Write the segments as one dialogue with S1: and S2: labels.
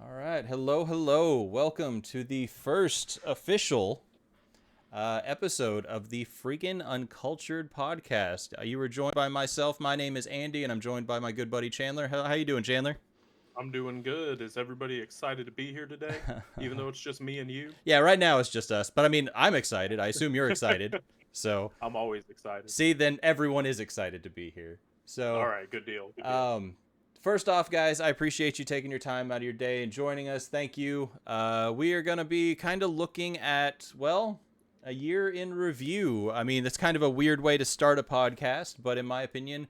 S1: All right. Hello, hello. Welcome to the first official episode of the Freakin Uncultured podcast. You were joined by myself. My name is Andy, and I'm joined by my good buddy Chandler. How you doing, Chandler?
S2: I'm doing good. Is everybody excited to be here today? Even though it's just me and you?
S1: Yeah, right now it's just us. But I mean, I'm excited. I assume you're excited. So,
S2: I'm always excited.
S1: see, then everyone is excited to be here.
S2: All
S1: So,
S2: right, good deal. Good deal.
S1: um, first off, guys, I appreciate you taking your time out of your day and joining us. Thank you. We are going to be kind of looking at, well, a year in review. I mean, that's kind of a weird way to start a podcast, but in my opinion,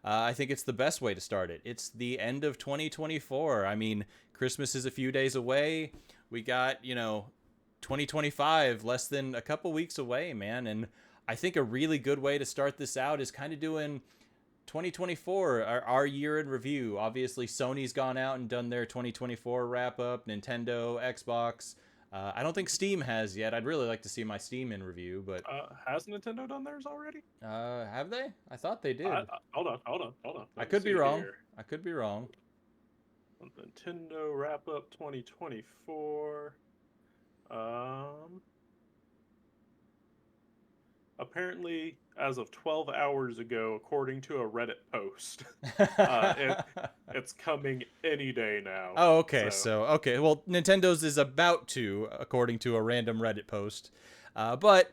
S1: I think it's the best way to start it. It's the end of 2024. I mean, Christmas is a few days away. We got, 2025 less than a couple weeks away, man. And I think a really good way to start this out is kind of doing 2024, our year in review. Obviously, Sony's gone out and done their 2024 wrap up. Nintendo, Xbox. I don't think Steam has yet. I'd really like to see my Steam in review, but
S2: Has Nintendo done theirs already?
S1: have they? I thought they did.
S2: Hold on.
S1: I
S2: Let me
S1: could be
S2: see
S1: wrong.
S2: here.
S1: I could be wrong.
S2: Nintendo wrap up 2024. Um, Apparently, as of 12 hours ago, according to a Reddit post, it's coming any day now.
S1: Oh, okay.
S2: So,
S1: So, okay. Well, Nintendo's is about to, according to a random Reddit post. But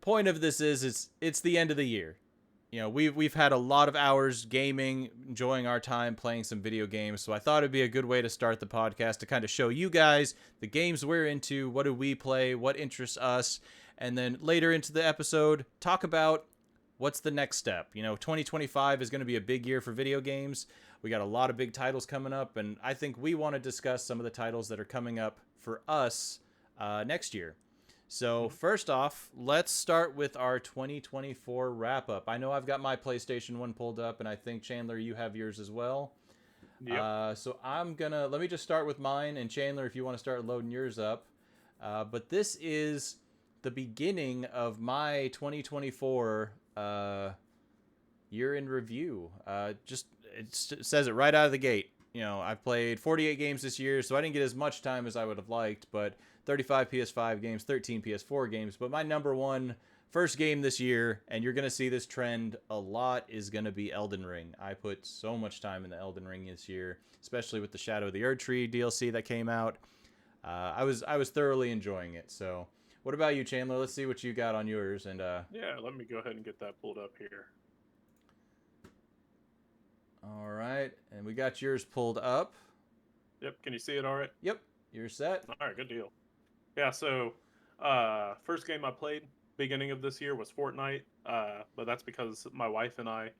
S1: point of this is it's the end of the year. We've had a lot of hours gaming, enjoying our time playing some video games. So I thought it'd be a good way to start the podcast to kind of show you guys the games we're into, what do we play, what interests us, and then later into the episode talk about what's the next step. 2025 is going to be a big year for video games. We got a lot of big titles coming up, and I think we want to discuss some of the titles that are coming up for us next year. So first off, let's start with our 2024 wrap up. I know I've got my PlayStation 1 pulled up, and I think, Chandler, you have yours as well.
S2: yep.
S1: So let me just start with mine, and Chandler, if you want to start loading yours up. But this is the beginning of my 2024 year in review. It says it right out of the gate. I've played 48 games this year, so I didn't get as much time as I would have liked, but 35 PS5 games, 13 PS4 games. But my number one first game this year, and you're going to see this trend a lot, is going to be Elden Ring. I put so much time in the Elden Ring this year, especially with the Shadow of the Erdtree DLC that came out. I was thoroughly enjoying it. So, what about you, Chandler? Let's see what you got on yours. And
S2: Yeah, let me go ahead and get that pulled up here.
S1: all right, and we got yours pulled up.
S2: Yep, can you see it all right?
S1: Yep, you're set.
S2: All right, good deal. Yeah, so first game I played beginning of this year was Fortnite, but that's because my wife and I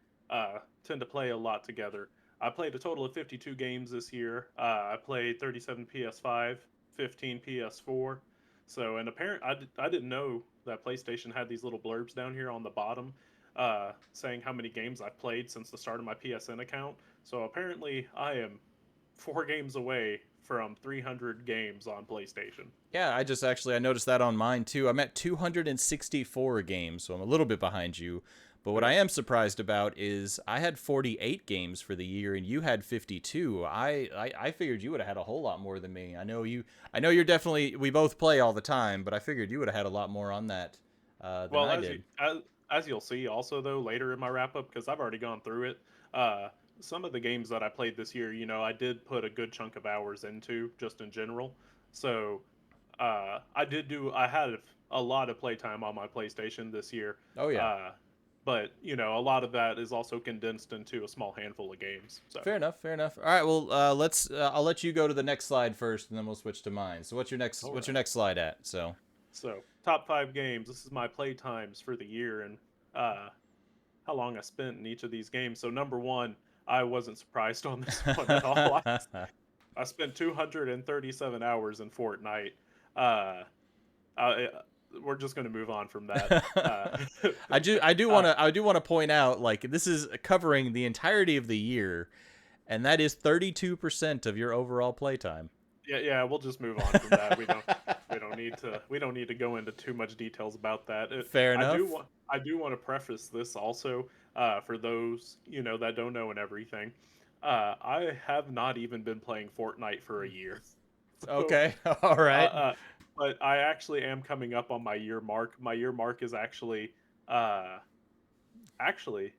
S2: tend to play a lot together. I played a total of 52 games this year. I played 37 PS5, 15 PS4. So, and I didn't know that PlayStation had these little blurbs down here on the bottom saying how many games I've played since the start of my PSN account. So apparently I am 4 games away from 300 games on PlayStation.
S1: Yeah, I noticed that on mine too. I'm at 264 games, so I'm a little bit behind you. But what I am surprised about is I had 48 games for the year, and you had 52. I figured you would have had a whole lot more than me. I know you're definitely, we both play all the time, but I figured you would have had a lot more on that than
S2: Well,
S1: I did.
S2: as you'll see also though later in my wrap up, because I've already gone through it. Some of the games that I played this year, I did put a good chunk of hours into just in general. So I had a lot of playtime on my PlayStation this year.
S1: Oh yeah.
S2: But a lot of that is also condensed into a small handful of games. So
S1: Fair enough. Fair enough. All right. Well, I'll let you go to the next slide first, and then we'll switch to mine. So, what's your next?
S2: all
S1: What's your
S2: right.
S1: next slide at? So,
S2: So top 5 games. This is my play times for the year and how long I spent in each of these games. So number one, I wasn't surprised on this one at all. I spent 237 hours in Fortnite. Uh, I, we're just going to move on from that.
S1: I do want to point out, like, this is covering the entirety of the year, and that is 32% of your overall playtime.
S2: Yeah, we'll just move on from that. We don't need to go into too much details about that.
S1: Fair enough.
S2: I do want to preface this also for those that don't know and everything. I have not even been playing Fortnite for a year. So,
S1: Okay. All
S2: uh,
S1: right.
S2: uh, but I actually am coming up on my year mark. My year mark is uh, actually,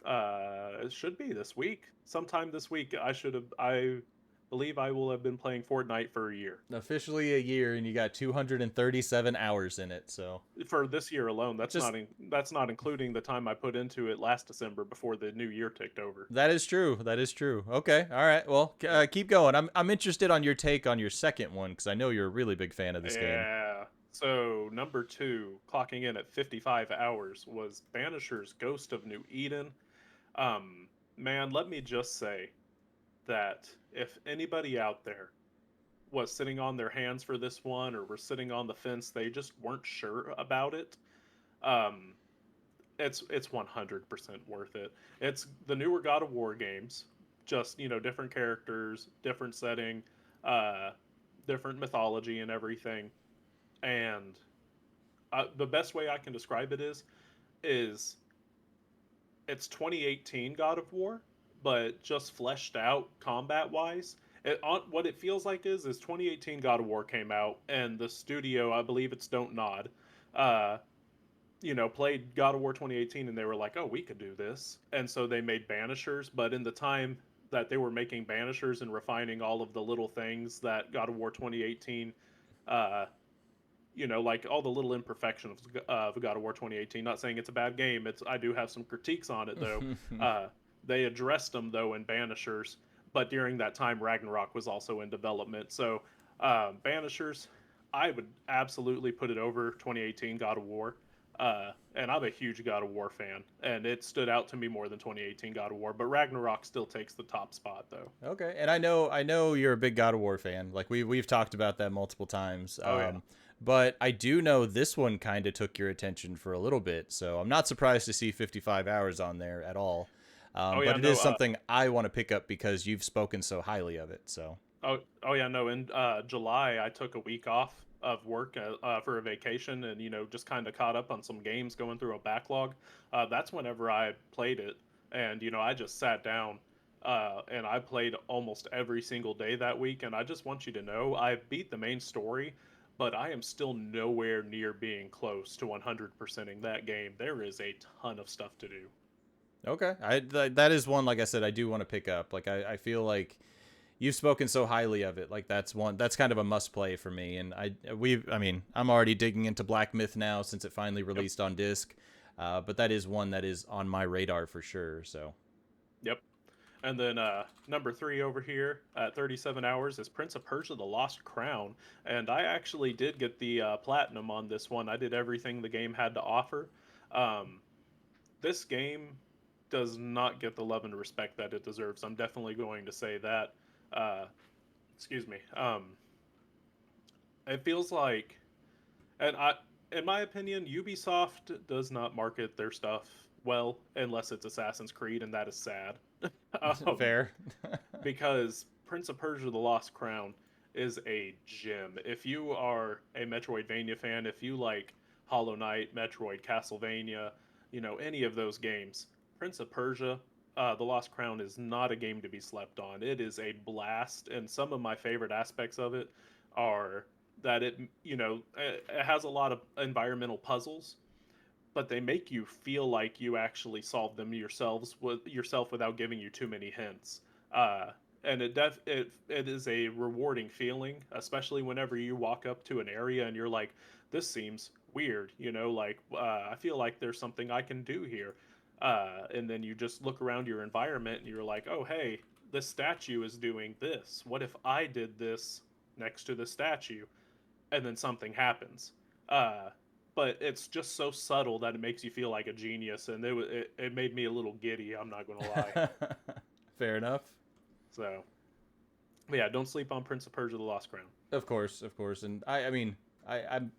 S2: it should be this week. Sometime this week, I believe I will have been playing Fortnite for a year.
S1: Officially a year, and you got 237 hours in it. So
S2: For this year alone.
S1: just
S2: That's not including the time I put into it last December before the new year ticked over.
S1: that is true. That is true. Okay. All right. Well,
S2: So,
S1: keep going. I'm interested on your take on your second one because I know you're a really big fan of this game.
S2: yeah. So number two, clocking in at 55 hours, was Banisher's Ghost of New Eden. Um, Man, let me just say that if anybody out there was sitting on their hands for this one or were sitting on the fence, they just weren't sure about it. Um, it's 100% worth it. It's the newer God of War games, just different characters, different setting, uh, different mythology and everything. And the best way I can describe it is it's 2018 God of War, but just fleshed out combat wise. What it feels like is 2018 God of War came out, and the studio, I believe it's Don't Nod, uh, played God of War 2018, and they were like, oh, we could do this. And so they made Banishers, but in the time that they were making Banishers and refining all of the little things that God of War 2018, uh, like all the little imperfections of God of War 2018. Not saying it's a bad game. I do have some critiques on it though. Uh, they addressed them though in Banishers, but during that time Ragnarok was also in development. So Banishers, I would absolutely put it over 2018 God of War. And I'm a huge God of War fan, and it stood out to me more than 2018 God of War. But Ragnarok still takes the top spot, though.
S1: Okay, and I know you're a big God of War fan. Like we've talked about that multiple times.
S2: Oh yeah,
S1: But I do know this one kind of took your attention for a little bit, so I'm not surprised to see 55 hours on there at all.
S2: oh yeah,
S1: But it
S2: no,
S1: is something I want to pick up because you've spoken so highly of it. So
S2: oh yeah, no. In July, I took a week off of work for a vacation, and just kind of caught up on some games, going through a backlog. That's whenever I played it, and I just sat down, and I played almost every single day that week. And I just want you to know, I beat the main story, but I am still nowhere near being close to 100%ing that game. There is a ton of stuff to do.
S1: okay, that is one, like I said, I do want to pick up. Like I feel like you've spoken so highly of it. Like that's kind of a must play for me. And I mean, I'm already digging into Black Myth now since it finally
S2: Yep.
S1: released on disc. But that is one that is on my radar for sure. So
S2: Yep. And then number three over here at 37 hours is Prince of Persia: The Lost Crown. And I actually did get the platinum on this one. I did everything the game had to offer. Um, this game does not get the love and respect that it deserves. I'm definitely going to say that. Uh, excuse me. It feels like, and in my opinion, Ubisoft does not market their stuff well unless it's Assassin's Creed, and that is sad. um,
S1: fair.
S2: because Prince of Persia: The Lost Crown is a gem. If you are a Metroidvania fan, if you like Hollow Knight, Metroid, Castlevania, any of those games, Prince of Persia: The Lost Crown is not a game to be slept on. It is a blast, and some of my favorite aspects of it are that it has a lot of environmental puzzles, but they make you feel like you actually solved them yourself without giving you too many hints. Uh, and it is a rewarding feeling, especially whenever you walk up to an area and you're like, "This seems weird," like I feel like there's something I can do here. And then you just look around your environment and you're like, "Oh, hey, this statue is doing this. What if I did this next to the statue?" And then something happens. Uh, but it's just so subtle that it makes you feel like a genius, and it made me a little giddy. I'm not gonna lie.
S1: Fair enough.
S2: So, but yeah, don't sleep on Prince of Persia: The Lost Crown.
S1: Of course, and I mean,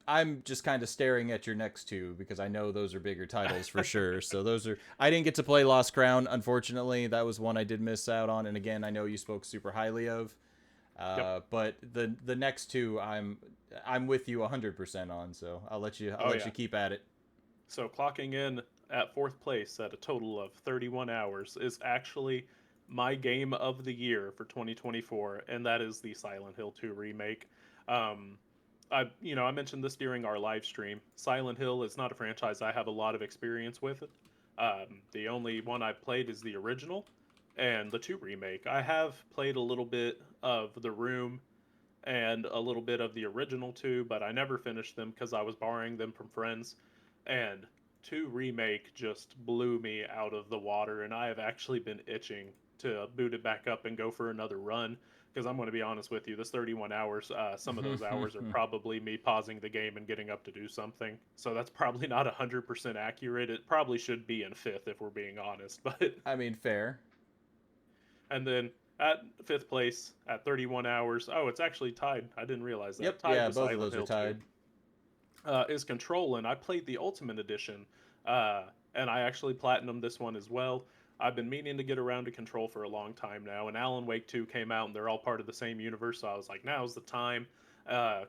S1: I'm just kind of staring at your next two because I know those are bigger titles for sure. So those are I didn't get to play Lost Crown, unfortunately. That was one I did miss out on, and again, I know you spoke super highly of.
S2: Yep.
S1: But the next two I'm with you 100% on. So I'll let you
S2: Oh yeah.
S1: keep at it.
S2: So clocking in at fourth place at a total of 31 hours is actually my game of the year for 2024, and that is the Silent Hill 2 remake. Um, I mentioned this during our live stream. Silent Hill is not a franchise I have a lot of experience with. The only one I've played is the original and the 2 remake. I have played a little bit of The Room and a little bit of the original 2, but I never finished them because I was borrowing them from friends. And 2 remake just blew me out of the water, and I have actually been itching to boot it back up and go for another run. Because I'm going to be honest with you, this 31 hours, some of those hours are probably me pausing the game and getting up to do something. So that's probably not 100% accurate. It probably should be in 5th if we're being honest. But
S1: I mean, fair.
S2: and then at 5th place at 31 hours, oh, it's actually tied. I didn't realize that.
S1: Yep,
S2: Tied
S1: yeah,
S2: with
S1: both of
S2: Silent
S1: those are
S2: Hill 2.
S1: tied.
S2: Is Control, and I played the Ultimate Edition, and I actually platinumed this one as well. I've been meaning to get around to Control for a long time now, and Alan Wake 2 came out, and they're all part of the same universe, so I was like, now's the time.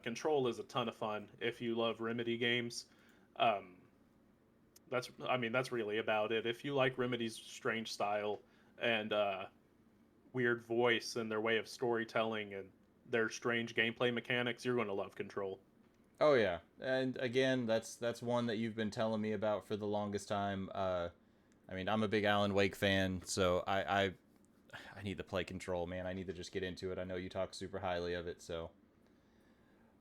S2: Control is a ton of fun if you love Remedy games. Um, that's really about it. If you like Remedy's strange style and weird voice and their way of storytelling and their strange gameplay mechanics, you're going to love Control.
S1: Oh yeah, and again, that's one that you've been telling me about for the longest time. I mean, I'm a big Alan Wake fan, so I need to play Control, man. I need to just get into it. I know you talk super highly of it, so.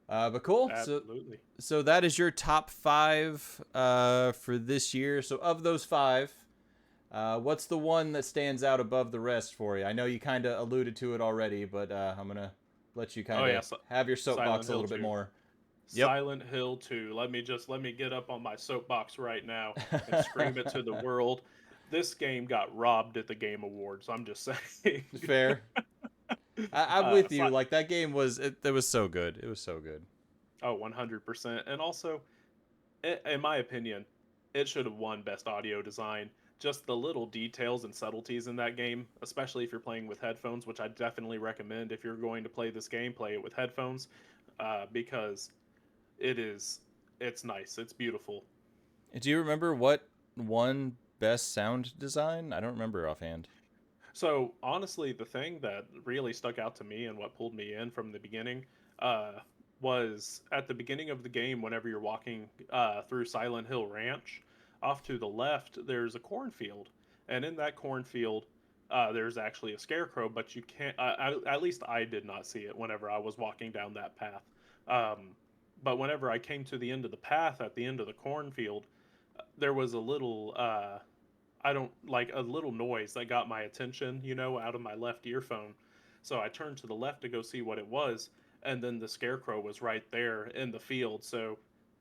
S1: But cool.
S2: Absolutely.
S1: So that is your top 5 for this year. So of those 5, what's the one that stands out above the rest for you? I know you kind of alluded to it already, but I'm gonna let you kind of have your soapbox a little bit more.
S2: Yep. Silent Hill 2. Let me get up on my soapbox right now and scream it to the world. This game got robbed at the Game Awards. I'm just saying.
S1: Fair. I'm with you. Like, that game was it was so good. It was so good.
S2: Oh, 100%. And also, in my opinion, it should have won Best Audio Design. Just the little details and subtleties in that game, especially if you're playing with headphones, which I definitely recommend if you're going to play this game, play it with headphones, because it's nice. It's beautiful.
S1: Do you remember what won Best Sound Design? I don't remember offhand.
S2: So honestly, the thing that really stuck out to me and what pulled me in from the beginning was at the beginning of the game, whenever you're walking through Silent Hill Ranch, off to the left, there's a cornfield. And in that cornfield, there's actually a scarecrow, but you can't, at least I did not see it whenever I was walking down that path. But whenever I came to the end of the path at the end of the cornfield, there was a little a little noise that got my attention, out of my left earphone. So I turned to the left to go see what it was, and then the scarecrow was right there in the field. So,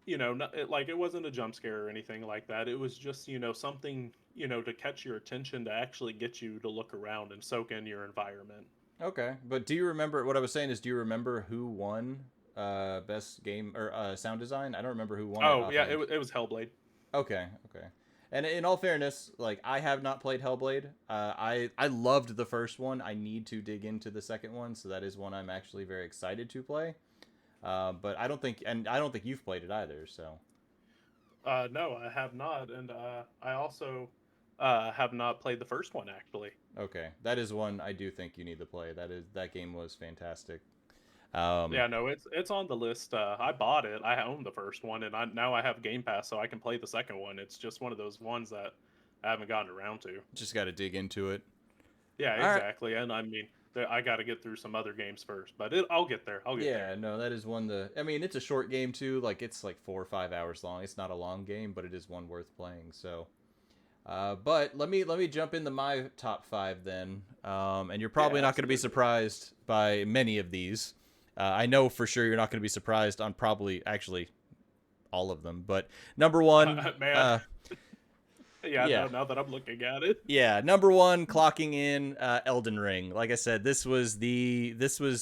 S2: it wasn't a jump scare or anything like that. It was just, something, to catch your attention, to actually get you to look around and soak in your environment.
S1: Okay, but do you remember what I was saying? Is do you remember who won best game or sound design? I don't remember who won.
S2: Oh yeah, it was Hellblade.
S1: Okay. And in all fairness, like, I have not played Hellblade. I loved the first one. I need to dig into the second one, so that is one I'm actually very excited to play. But I don't think you've played it either. So.
S2: No, I have not, and I also have not played the first one actually.
S1: Okay, that is one I do think you need to play. That game was fantastic.
S2: Yeah, no, it's on the list. I bought it. I own the first one, and now I have Game Pass, so I can play the second one. It's just one of those ones that I haven't gotten around to.
S1: Just got to dig into it.
S2: Yeah, exactly. Right. And I mean, I got to get through some other games first, but I'll get there. I'll get there.
S1: Yeah, no, that is one. I mean, it's a short game too. Like, it's like 4 or 5 hours long. It's not a long game, but it is one worth playing. So. But let me jump into my top 5 then. And you're probably not going to be surprised by many of these. I know for sure you're not going to be surprised on probably actually all of them. But number 1,
S2: man. Yeah. Now that I'm looking at it.
S1: Yeah, number 1, clocking in Elden Ring. Like I said, this was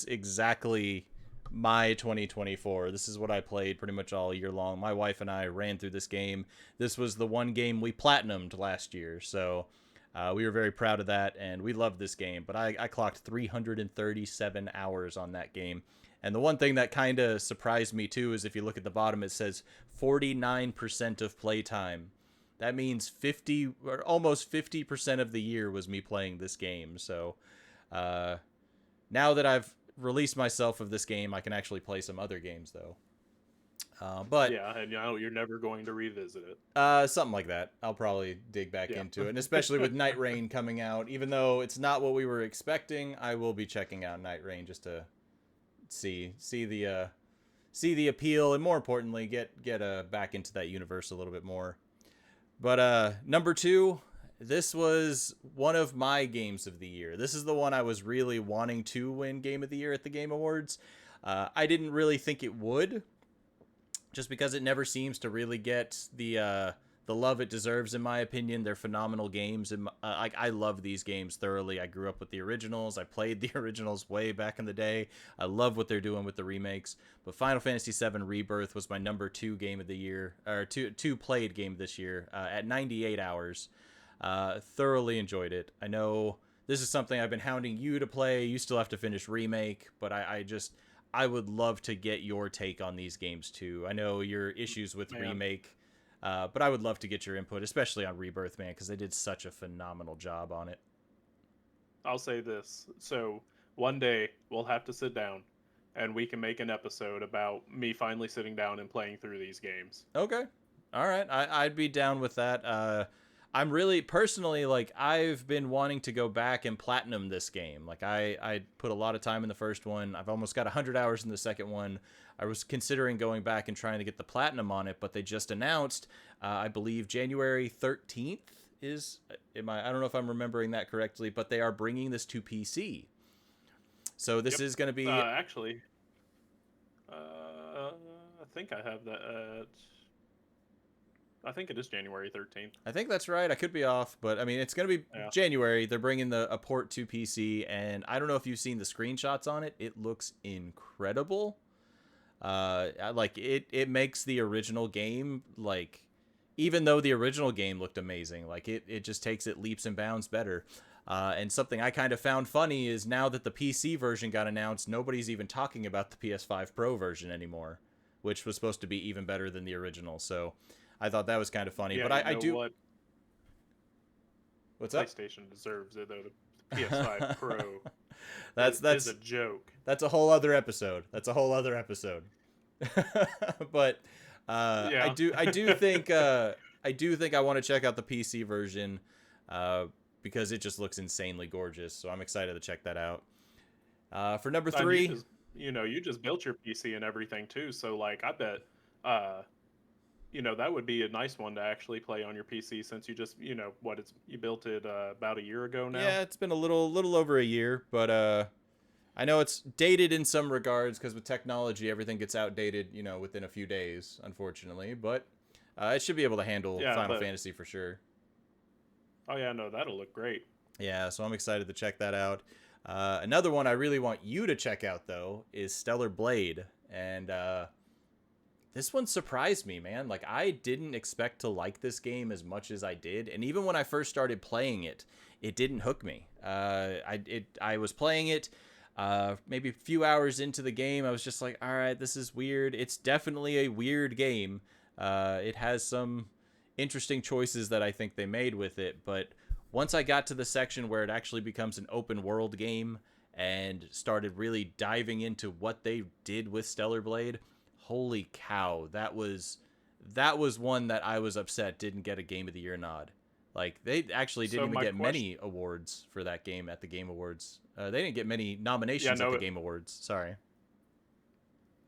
S1: exactly my 2024. This is what I played pretty much all year long. My wife and I ran through this game. This was the one game we platinumed last year, so we were very proud of that, and we loved this game. But I clocked 337 hours on that game. And the one thing that kind of surprised me too is if you look at the bottom, it says 49% of playtime. That means 50 or almost 50% of the year was me playing this game. So now that I've released myself of this game, I can actually play some other games though. But
S2: Yeah, and you're never going to revisit it.
S1: something like that. I'll probably dig back
S2: Yeah.
S1: into it, and especially with Night Rain coming out, even though it's not what we were expecting, I will be checking out Night Rain just to see the appeal, and more importantly, get back into that universe a little bit more. But number 2, this was one of my games of the year. This is the one I was really wanting to win Game of the Year at the Game Awards. I didn't really think it would, just because it never seems to really get the love it deserves, in my opinion. They're phenomenal games, and I love these games thoroughly. I grew up with the originals. I played the originals way back in the day. I love what they're doing with the remakes. But Final Fantasy VII Rebirth was my number 2 game of the year, or two played game this year, at 98 hours. Thoroughly enjoyed it. I know this is something I've been hounding you to play. You still have to finish Remake, but I would love to get your take on these games too. I know your issues with Remake, but I would love to get your input, especially on Rebirth, man, because they did such a phenomenal job on it.
S2: I'll say this. So one day we'll have to sit down and we can make an episode about me finally sitting down and playing through these games.
S1: Okay. All right. I'd be down with that. I'm really personally, like, I've been wanting to go back and platinum this game. Like, I put a lot of time in the first one. I've almost got 100 hours in the second one. I was considering going back and trying to get the platinum on it, but they just announced, I believe January 13th is, I don't know if I'm remembering that correctly, but they are bringing this to PC. So this is going to be...
S2: actually, I think I have that I think it is January 13th.
S1: I think that's right. I could be off, but I mean, it's going to be January. They're bringing a port to PC, and I don't know if you've seen the screenshots on it. It looks incredible. Like it makes the original game, like, even though the original game looked amazing, like it just takes it leaps and bounds better. And something I kind of found funny is now that the PC version got announced, nobody's even talking about the PS5 Pro version anymore, which was supposed to be even better than the original. So I thought that was kind of funny.
S2: Yeah,
S1: but I do... What's up?
S2: PlayStation deserves it, though. The PS5 Pro
S1: that's
S2: is a joke.
S1: That's a whole other episode. But I do think I want to check out the PC version because it just looks insanely gorgeous. So I'm excited to check that out. For number 3,
S2: you just built your PC and everything too. So like, I bet that would be a nice one to actually play on your PC, since you just, you built it about a year ago now.
S1: Yeah, it's been a little over a year, but I know it's dated in some regards because with technology, everything gets outdated, within a few days, unfortunately. But it should be able to handle Final Fantasy for sure.
S2: Oh yeah, no, that'll look great.
S1: Yeah, so I'm excited to check that out. Another one I really want you to check out though is Stellar Blade, and this one surprised me, man. Like, I didn't expect to like this game as much as I did. And even when I first started playing it, it didn't hook me. I was playing it, maybe a few hours into the game. I was just like, all right, this is weird. It's definitely a weird game. It has some interesting choices that I think they made with it. But once I got to the section where it actually becomes an open world game and started really diving into what they did with Stellar Blade, holy cow, that was one that I was upset didn't get a Game of the Year nod. Like, they actually didn't even get many awards for that game at the Game Awards. They didn't get many nominations at the Game Awards. Sorry.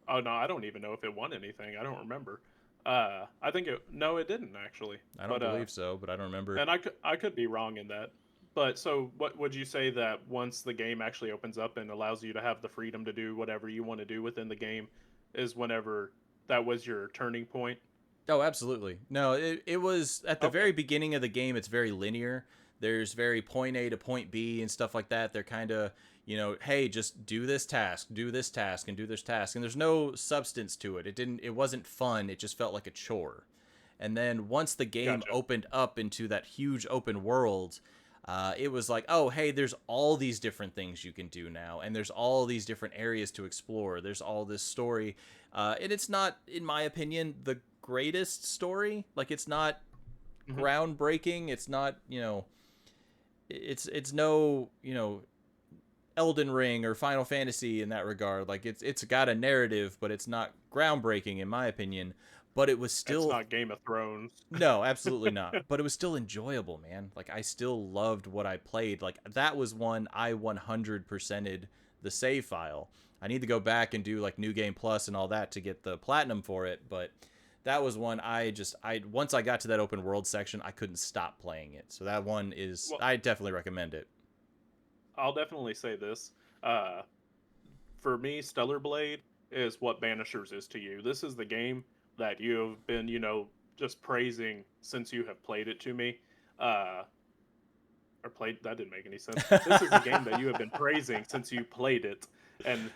S2: Oh no, I don't even know if it won anything. I don't remember. I think it didn't actually.
S1: I don't believe so, but I don't remember.
S2: And I could be wrong in that. But so what would you say that once the game actually opens up and allows you to have the freedom to do whatever you want to do within the game, is whenever that was your turning point?
S1: Oh, absolutely. No, it was at the very beginning of the game. It's very linear. There's very point A to point B and stuff like that. They're kind of, hey, just do this task, and do this task. And there's no substance to it. It wasn't fun. It just felt like a chore. And then once the game opened up into that huge open world, it was like, oh, hey, there's all these different things you can do now, and there's all these different areas to explore. There's all this story, and it's not, in my opinion, the greatest story. Like, it's not
S2: Hmm.
S1: groundbreaking. It's not, it's no, Elden Ring or Final Fantasy in that regard. Like it's got a narrative, but it's not groundbreaking in my opinion. But it was
S2: It's
S1: still
S2: not Game of Thrones.
S1: no, absolutely not. But it was still enjoyable, man. Like I still loved what I played. Like that was one I 100%ed the save file. I need to go back and do like New Game Plus and all that to get the platinum for it, but that was one I once I got to that open world section, I couldn't stop playing it. So that one is
S2: Well,
S1: I definitely recommend it.
S2: I'll definitely say this. Uh, for me, Stellar Blade is what Banishers is to you. This is the game that you have been, just praising since you have played it to me. Uh, or played, that didn't make any sense. This is the game that you have been praising since you played it. And,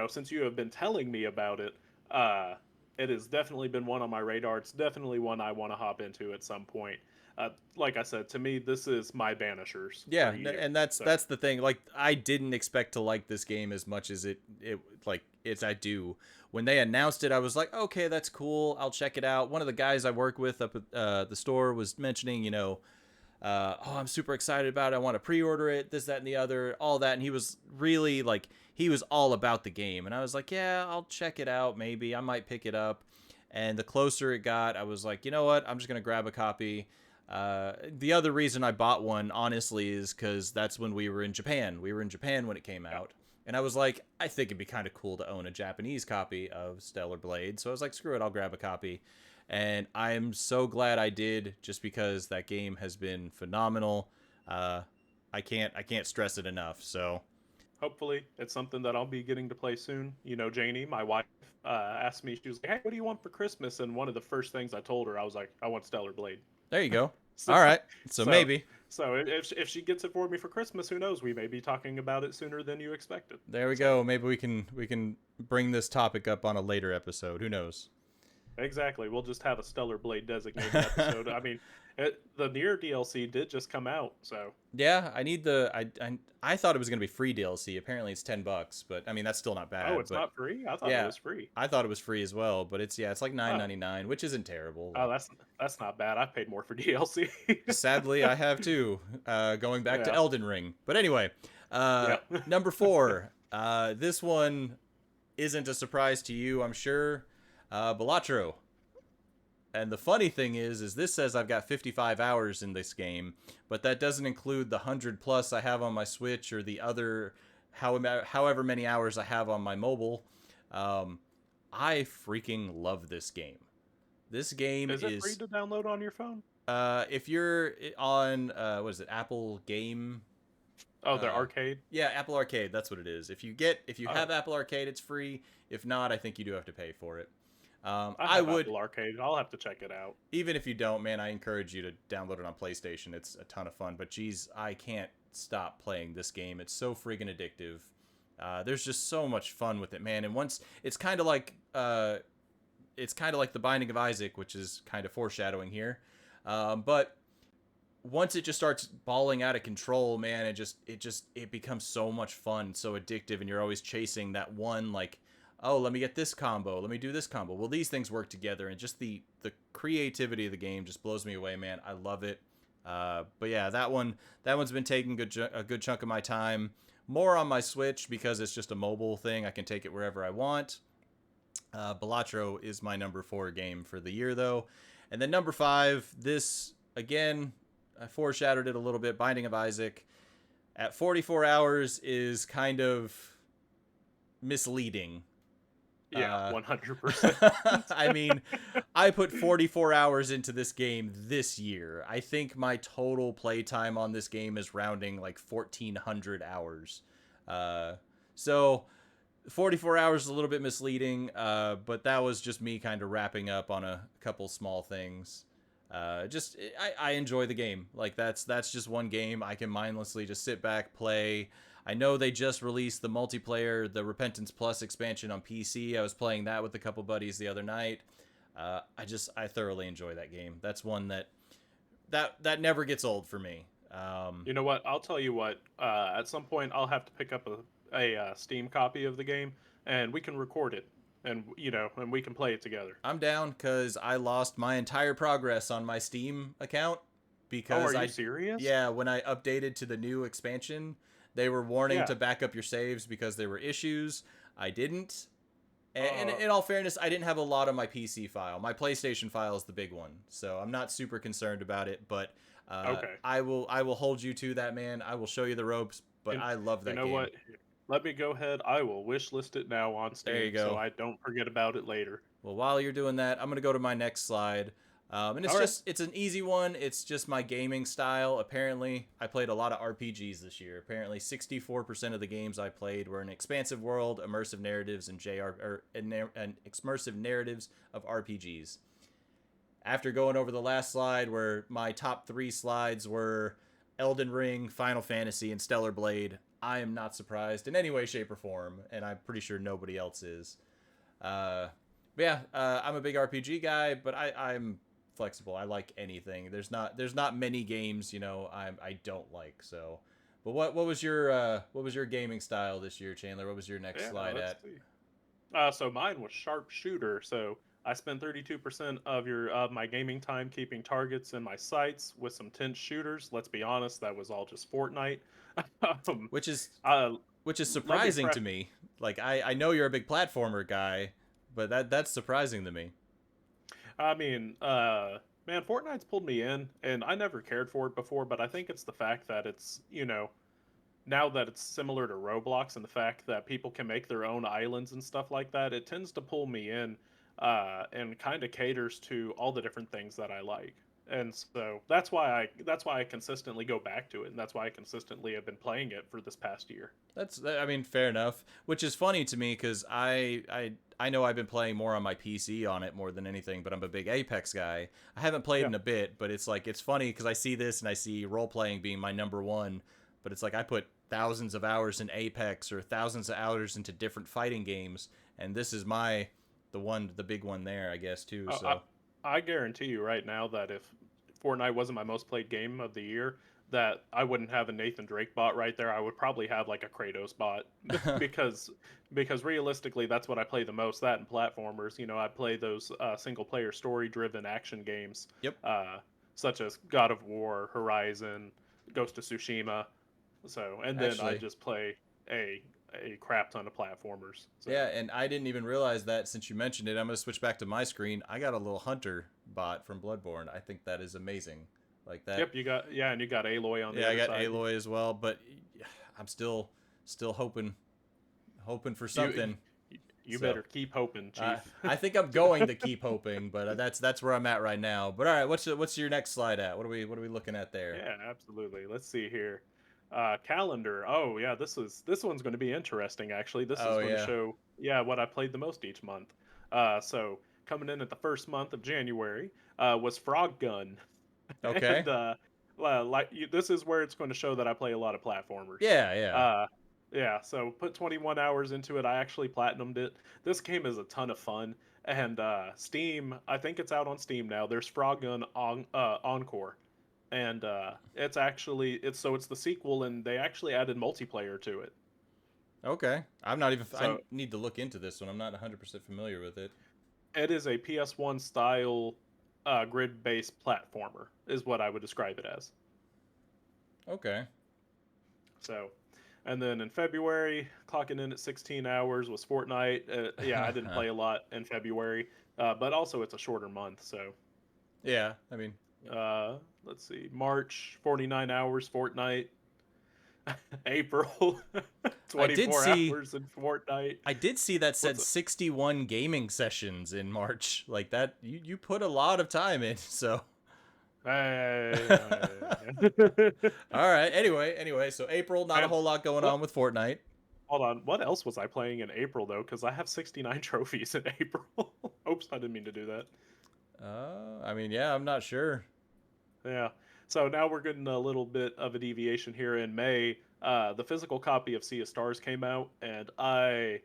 S2: since you have been telling me about it, uh, it has definitely been one on my radar. It's definitely one I want to hop into at some point. Like I said, to me, this is my Banishers for
S1: Yeah,
S2: you.
S1: and that's
S2: So,
S1: that's the thing. Like I didn't expect to like this game as much as it like it's I do. When they announced it, I was like, okay, that's cool. I'll check it out. One of the guys I work with up at the store was mentioning, oh, I'm super excited about it. I want to pre-order it. This, that, and the other, all that. And he was really like, he was all about the game. And I was like, yeah, I'll check it out. Maybe I might pick it up. And the closer it got, I was like, you know what? I'm just gonna grab a copy. The other reason I bought one, honestly, is because that's when we were in Japan. We were in Japan when it came
S2: yeah.
S1: out. And I was like, I think it'd be kind of cool to own a Japanese copy of Stellar Blade. So I was like, screw it, I'll grab a copy. And I'm so glad I did, just because that game has been phenomenal. Uh, I can't stress it enough. So
S2: Hopefully, it's something that I'll be getting to play soon. Janie, my wife, asked me, she was like, "Hey, what do you want for Christmas?" And one of the first things I told her, I was like, "I want Stellar Blade."
S1: there you go.
S2: So,
S1: All right. So
S2: so,
S1: maybe
S2: so if she gets it for me for Christmas, who knows? We may be talking about it sooner than you expected.
S1: there we
S2: So,
S1: go. Maybe we can bring this topic up on a later episode. Who knows?
S2: exactly, we'll just have a Stellar Blade designated episode. I mean, the Near DLC did just come out, so
S1: Yeah, I need the I thought it was gonna be free DLC. Apparently it's $10, but I mean that's still not
S2: oh,
S1: bad.
S2: it's
S1: But
S2: not free. I thought it
S1: yeah,
S2: was free.
S1: I thought it was free as well. But it's like nine
S2: Oh,
S1: ninety nine, which isn't terrible.
S2: oh,
S1: Like
S2: that's not bad. I paid more for DLC.
S1: sadly, I have too. Going back to
S2: Yeah,
S1: Elden Ring. But anyway,
S2: yeah.
S1: number 4. This one isn't a surprise to you, I'm sure. Balatro. And the funny thing is this says I've got 55 hours in this game, but that doesn't include the 100 plus I have on my Switch or the other however many hours I have on my mobile. Um, I freaking love this game. This game
S2: Is it free
S1: is
S2: to download on your phone?
S1: if you're on what is it, Apple Game?
S2: Oh, the
S1: Uh,
S2: arcade.
S1: yeah, Apple Arcade. That's what it is. If you
S2: Oh,
S1: have Apple Arcade, it's free. If not, I think you do have to pay for it.
S2: I
S1: I
S2: have
S1: would,
S2: Apple Arcade. I'll have to check it out.
S1: even if you don't, man, I encourage you to download it on PlayStation. It's a ton of fun. But geez, I can't stop playing this game. It's so friggin' addictive. There's just so much fun with it, man. And once it's kind of like the Binding of Isaac, which is kind of foreshadowing here. But once it just starts balling out of control, man, it becomes so much fun, so addictive, and you're always chasing that one, like, oh, let me get this combo, let me do this combo. Well, these things work together, and just the creativity of the game just blows me away, man. I love it. But yeah, that one's been taking a good chunk of my time. More on my Switch because it's just a mobile thing. I can take it wherever I want. Balatro is my number 4 game for the year, though. And then number 5, this, again, I foreshadowed it a little bit, Binding of Isaac. At 44 hours is kind of misleading.
S2: Yeah, 100%.
S1: I mean, I put 44 hours into this game this year. I think my total playtime on this game is rounding like 1,400 hours. So 44 hours is a little bit misleading, but that was just me kind of wrapping up on a couple small things. I enjoy the game. Like that's just one game I can mindlessly just sit back, play. I know they just released the multiplayer, the Repentance Plus expansion on PC. I was playing that with a couple buddies the other night. I thoroughly enjoy that game. That's one that never gets old for me.
S2: You know what? I'll tell you what. At some point, I'll have to pick up a Steam copy of the game, and we can record it. and and we can play it together.
S1: I'm down because I lost my entire progress on my Steam account
S2: Oh, are
S1: because
S2: you serious?
S1: yeah, when I updated to the new expansion, they were warning
S2: Yeah.
S1: to back up your saves because there were issues. I didn't. And
S2: Uh,
S1: in all fairness, I didn't have a lot on my PC file. My PlayStation file is the big one, so I'm not super concerned about it. But
S2: okay.
S1: I will hold you to that, man. I will show you the ropes. But
S2: And
S1: I love
S2: you
S1: that
S2: know
S1: game.
S2: what? Let me go ahead. I will wish list it now on
S1: There you
S2: Steam so
S1: go.
S2: I don't forget about it later.
S1: Well, while you're doing that, I'm gonna go to my next slide. And
S2: All right.
S1: it's an easy one. It's just my gaming style. Apparently, I played a lot of RPGs this year. Apparently, 64% of the games I played were an expansive world, immersive narratives, and immersive narratives of RPGs. After going over the last slide, where my top 3 slides were Elden Ring, Final Fantasy, and Stellar Blade, I am not surprised in any way, shape, or form, and I'm pretty sure nobody else is. Uh, but yeah, I'm a big RPG guy, but I'm flexible. I like anything. There's not many games I don't like. So, but what was your gaming style this year, Chandler? What was your next
S2: Yeah,
S1: slide
S2: let's
S1: at?
S2: see. So mine was sharpshooter. So I spent 32% of my gaming time keeping targets in my sights with some tense shooters. Let's be honest, that was all just Fortnite. um,
S1: Which is
S2: uh,
S1: which is
S2: let me
S1: surprising
S2: pre-
S1: to me. Like I know you're a big platformer guy, but that's surprising to me.
S2: I mean, man, Fortnite's pulled me in, and I never cared for it before, but I think it's the fact that it's, now that it's similar to Roblox and the fact that people can make their own islands and stuff like that, it tends to pull me in, and kind of caters to all the different things that I like. And so that's why I consistently go back to it, and that's why I consistently have been playing it for this past year.
S1: I mean, fair enough. Which is funny to me because I know I've been playing more on my PC on it more than anything, but I'm a big Apex guy. I haven't played
S2: Yeah.
S1: in a bit, but it's like it's funny because I see this and I see role playing being my number one, but it's like I put thousands of hours in Apex or thousands of hours into different fighting games, and this is the big one there, I guess too.
S2: Uh,
S1: So
S2: I guarantee you right now that if Fortnite wasn't my most played game of the year, that I wouldn't have a Nathan Drake bot right there. I would probably have like a Kratos bot because realistically, that's what I play the most. That and platformers. I play those single player story driven action games,
S1: yep,
S2: uh, such as God of War, Horizon, Ghost of Tsushima. So and then I
S1: actually.
S2: just play a a crap ton of platformers. So.
S1: Yeah, and I didn't even realize that since you mentioned it. I'm gonna switch back to my screen. I got a little hunter bot from Bloodborne. I think that is amazing. Like that.
S2: Yep, and you got Aloy on the
S1: Yeah, I
S2: other
S1: got
S2: side.
S1: Aloy as well, but I'm still hoping for
S2: You
S1: something.
S2: you
S1: So
S2: better keep hoping, Chief.
S1: I think I'm going to keep hoping, but that's where I'm at right now. But all right, what's your next slide at? What are we looking at there?
S2: Yeah, absolutely. Let's see here. Calendar. Oh yeah, this one's going to be interesting actually. This is
S1: Oh
S2: going to
S1: yeah.
S2: show what I played the most each month. So coming in at the first month of January was Frog Gun,
S1: Okay.
S2: and this is where it's going to show that I play a lot of platformers.
S1: Yeah, yeah.
S2: Uh, yeah, so put 21 hours into it. I actually platinumed it. This game is a ton of fun, and Steam. I think it's out on Steam now. There's Frog Gun Encore, and it's the sequel, and they actually added multiplayer to it.
S1: Okay. I
S2: So
S1: need to look into this one. I'm not 100% familiar with it.
S2: it is a PS1 style grid-based platformer, is what I would describe it as.
S1: Okay.
S2: So, and then in February, clocking in at 16 hours was Fortnite. Yeah, I didn't play a lot in February, but also it's a shorter month. So,
S1: Yeah, I mean,
S2: uh, let's see, March 49 hours Fortnite, April
S1: I did
S2: 24
S1: see
S2: hours in Fortnite.
S1: I did see that said
S2: What's it?
S1: 61 gaming sessions in March. Like that, you put a lot of time in. So,
S2: Hey,
S1: all right. Anyway, so April, not a
S2: man,
S1: whole lot going
S2: what?
S1: on with Fortnite.
S2: Hold on. What else was I playing in April though? Because I have 69 trophies in April. Oops, I didn't mean to do that.
S1: I mean, yeah, I'm not sure.
S2: Yeah. So now we're getting a little bit of a deviation here in May. The physical copy of Sea of Stars came out, and I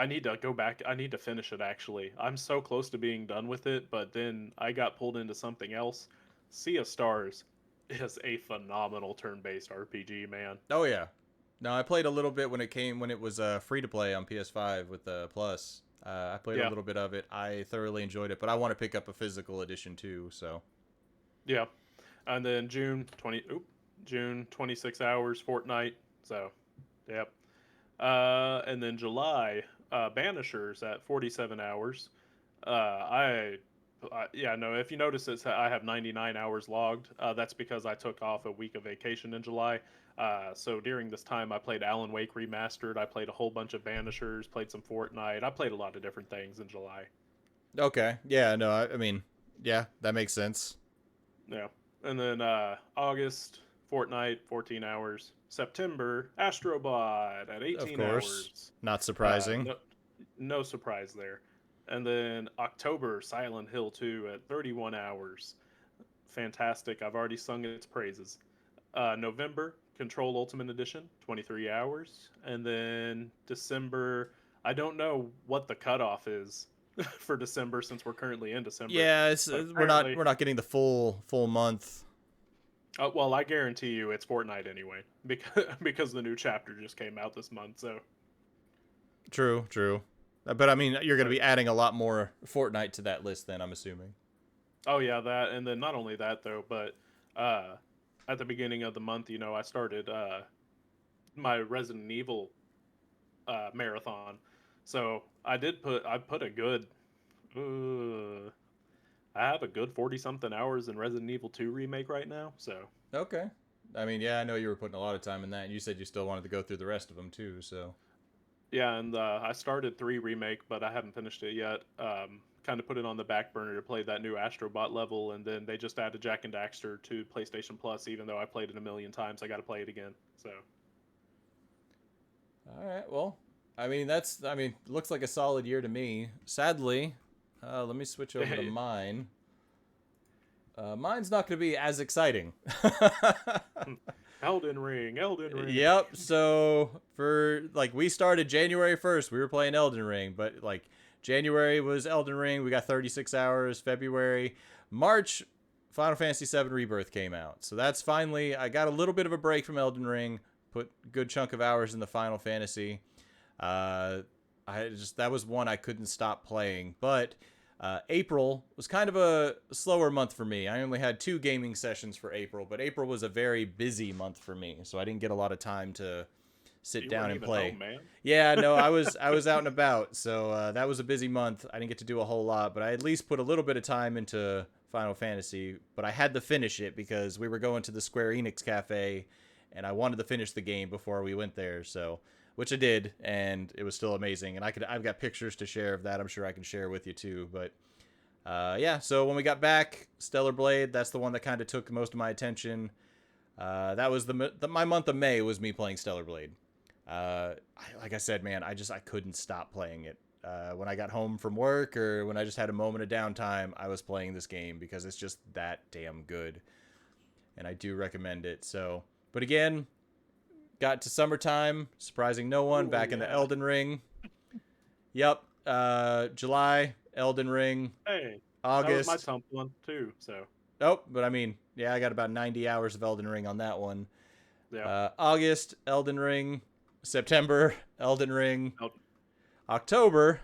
S2: need to go back. I need to finish it actually. I'm so close to being done with it, but then I got pulled into something else. Sea of Stars is a phenomenal turn-based RPG, man.
S1: Oh yeah. No, I played a little bit when it was free to play on PS5 with the Plus. I played a little bit of it. I thoroughly enjoyed it, but I want to pick up a physical edition too. So
S2: Yeah, and then June 26 hours Fortnite. So, yep. And then July, Banishers at 47 hours. Yeah, no, if you notice I have 99 hours logged. That's because I took off a week of vacation in July. So during this time, I played Alan Wake Remastered. I played a whole bunch of Banishers, played some Fortnite. I played a lot of different things in July.
S1: okay, yeah, no, I mean, yeah, that makes sense.
S2: Yeah. And then August, Fortnite, 14 hours. September, Astrobot at
S1: Of
S2: 18
S1: course,
S2: hours.
S1: not surprising.
S2: No surprise there. And then October, Silent Hill 2 at 31 hours. Fantastic. I've already sung its praises. November, Control Ultimate Edition, 23 hours. And then December, I don't know what the cutoff is for December since we're currently in December.
S1: Yeah, we're not getting the full month.
S2: Well, I guarantee you it's Fortnite anyway because the new chapter just came out this month. So
S1: True. But I mean, you're going to be adding a lot more Fortnite to that list then, I'm assuming.
S2: Oh yeah, that, and then not only that though, but at the beginning of the month, I started my Resident Evil marathon. So I put a good I have a good 40 something hours in Resident Evil 2 remake right now. So
S1: Okay. I mean, yeah, I know you were putting a lot of time in that, and you said you still wanted to go through the rest of them too, so.
S2: yeah, and I started 3 remake, but I haven't finished it yet. Kind of put it on the back burner to play that new Astrobot level, and then they just added Jack and Daxter to PlayStation Plus. Even though I played it a million times, I got to play it again. So.
S1: All right. Well, I mean, looks like a solid year to me. Sadly, let me switch over to mine. Mine's not going to be as exciting.
S2: Elden Ring.
S1: Yep. So we started January 1st. We were playing Elden Ring, but January was Elden Ring. We got 36 hours. February, March, Final Fantasy VII Rebirth came out. So that's finally, I got a little bit of a break from Elden Ring. Put a good chunk of hours in the Final Fantasy. That was one I couldn't stop playing. But April was kind of a slower month for me. I only had 2 gaming sessions for April, but April was a very busy month for me, so I didn't get a lot of time to sit down and play.
S2: Home, man.
S1: Yeah, no, I was out and about, so that was a busy month. I didn't get to do a whole lot, but I at least put a little bit of time into Final Fantasy. But I had to finish it because we were going to the Square Enix cafe, and I wanted to finish the game before we went there. So, which I did, and it was still amazing. And I've got pictures to share of that. I'm sure I can share with you too. But yeah, so when we got back, Stellar Blade, that's the one that kind of took most of my attention. That was my month of May was me playing Stellar Blade. Like I said, man, I couldn't stop playing it. When I got home from work or when I just had a moment of downtime, I was playing this game because it's just that damn good. And I do recommend it. So, but again, got to summertime, surprising no one, back in the Elden Ring. Yep. July, Elden Ring.
S2: Hey,
S1: August.
S2: That was my Tump one too, so.
S1: Oh, but I mean, yeah, I got about 90 hours of Elden Ring on that one.
S2: Yeah.
S1: August, Elden Ring. September, Elden Ring. October,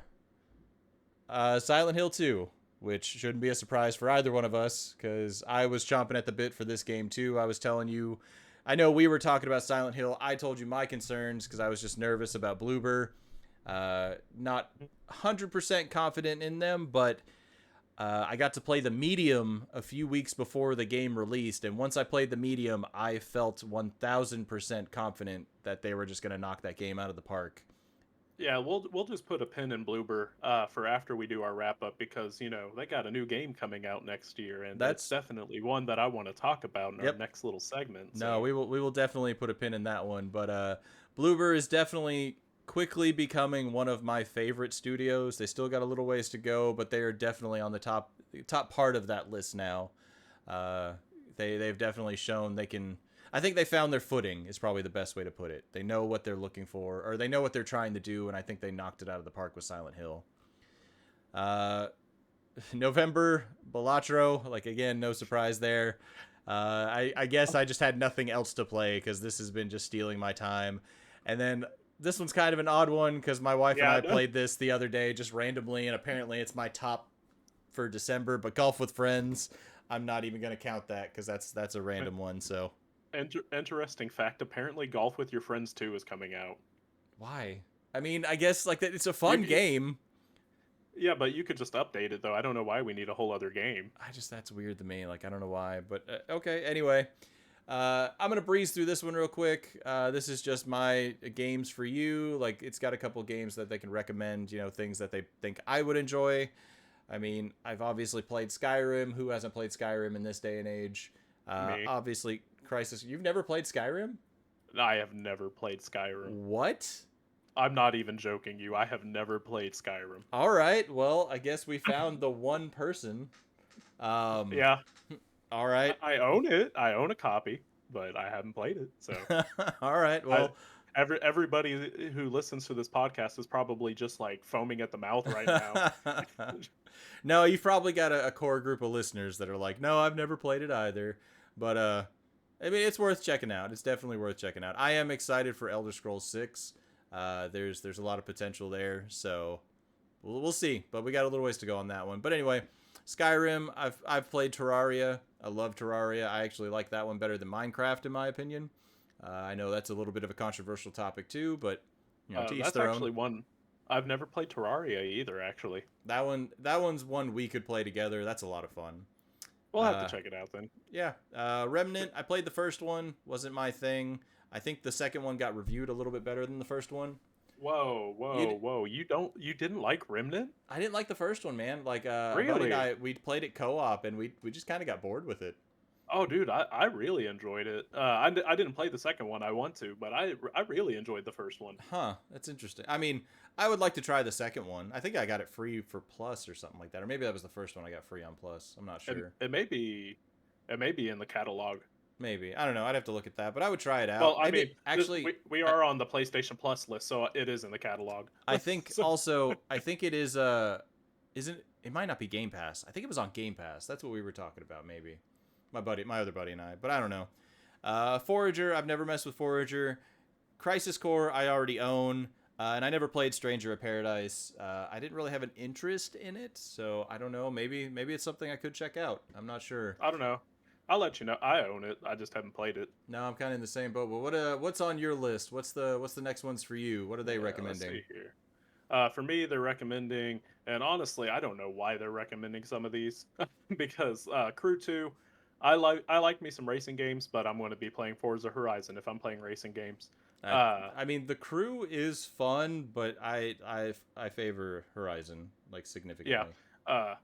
S1: Silent Hill 2, which shouldn't be a surprise for either one of us, because I was chomping at the bit for this game too. I was telling you, I know we were talking about Silent Hill. I told you my concerns because I was just nervous about Bloober. Not 100% confident in them, but I got to play the medium a few weeks before the game released, and once I played the medium, I felt 1000% confident that they were just going to knock that game out of the park.
S2: Yeah, we'll just put a pin in Bloober for after we do our wrap up, because they got a new game coming out next year, and that's definitely one that I want to talk about in our next little segment. So.
S1: No, we will definitely put a pin in that one, but Bloober is definitely quickly becoming one of my favorite studios. They still got a little ways to go, but they are definitely on the top part of that list now. They've definitely shown they can. I think they found their footing is probably the best way to put it. They know what they're looking for, or they know what they're trying to do, and I think they knocked it out of the park with Silent Hill. November, Balatro, again, no surprise there. I guess I just had nothing else to play because this has been just stealing my time. And then this one's kind of an odd one because my wife and
S2: Yeah,
S1: I
S2: I know.
S1: played this the other day just randomly, and apparently it's my top for December. But Golf with Friends, I'm not even gonna count that because that's a random one. So
S2: Interesting fact. Apparently, Golf with Your Friends 2 is coming out.
S1: why? I mean, I guess like it's a
S2: You,
S1: fun
S2: you-
S1: game.
S2: yeah, but you could just update it though. I don't know why we need a whole other game.
S1: That's weird to me. Like I don't know why, but okay. Anyway, I'm gonna breeze through this one real quick. This is just my games for you. Like it's got a couple games that they can recommend. You know, things that they think I would enjoy. I mean, I've obviously played Skyrim. Who hasn't played Skyrim in this day and age?
S2: Me.
S1: Obviously, Crisis. You've never played Skyrim?
S2: I have never played Skyrim.
S1: What?
S2: I'm not even joking you. I have never played Skyrim.
S1: All right. Well, I guess we found the one person.
S2: Yeah,
S1: All right.
S2: I own it. I own a copy, but I haven't played it. So
S1: All right. Well.
S2: everybody who listens to this podcast is probably just like foaming at the mouth right now.
S1: No, you've probably got a core group of listeners that are like, no, I've never played it either. But I mean, it's worth checking out. It's definitely worth checking out. I am excited for Elder Scrolls 6. There's a lot of potential there, so we'll see. But we got a little ways to go on that one. But anyway, Skyrim. I've played Terraria. I love Terraria. I actually like that one better than Minecraft, in my opinion. I know that's a little bit of a controversial topic too, but you know, to each
S2: That's
S1: their
S2: actually
S1: own.
S2: one I've never played Terraria either. Actually,
S1: That one's one we could play together. That's a lot of fun.
S2: we'll have
S1: Uh,
S2: to check it out then.
S1: Yeah, Remnant. I played the first one. Wasn't my thing. I think the second one got reviewed a little bit better than the first one.
S2: Whoa,
S1: You
S2: whoa! You didn't like Remnant?
S1: I didn't like the first one, man. Like, a buddy
S2: Really?
S1: and I, we played it co-op, and we just kind of got bored with it.
S2: Oh, dude, I really enjoyed it. I didn't play the second one. I want to, but I really enjoyed the first one.
S1: Huh, that's interesting. I mean, I would like to try the second one. I think I got it free for Plus or something like that. Or maybe that was the first one I got free on Plus. I'm not sure.
S2: It may be in the catalog.
S1: Maybe. I don't know. I'd have to look at that, but I would try it out.
S2: Well, I
S1: Maybe,
S2: mean,
S1: actually,
S2: we are on the PlayStation Plus list, so it is in the catalog.
S1: I think
S2: So-
S1: also, I think it is, isn't, it might not be Game Pass. I think it was on Game Pass. That's what we were talking about, maybe. My other buddy and I, but I don't know. Forager, I've never messed with Forager. Crisis Core, I already own. And I never played Stranger of Paradise. I didn't really have an interest in it, so I don't know. Maybe it's something I could check out. I'm not sure.
S2: I don't know. I'll let you know. I own it. I just haven't played it.
S1: No, I'm kind of in the same boat. But what's on your list? What's the next ones for you? What are they
S2: Let's
S1: recommending?
S2: see here. For me, they're recommending, and honestly, I don't know why they're recommending some of these because Crew 2, I like me some racing games, but I'm going to be playing Forza Horizon if I'm playing racing games.
S1: I mean, the Crew is fun, but I favor Horizon like significantly.
S2: Yeah.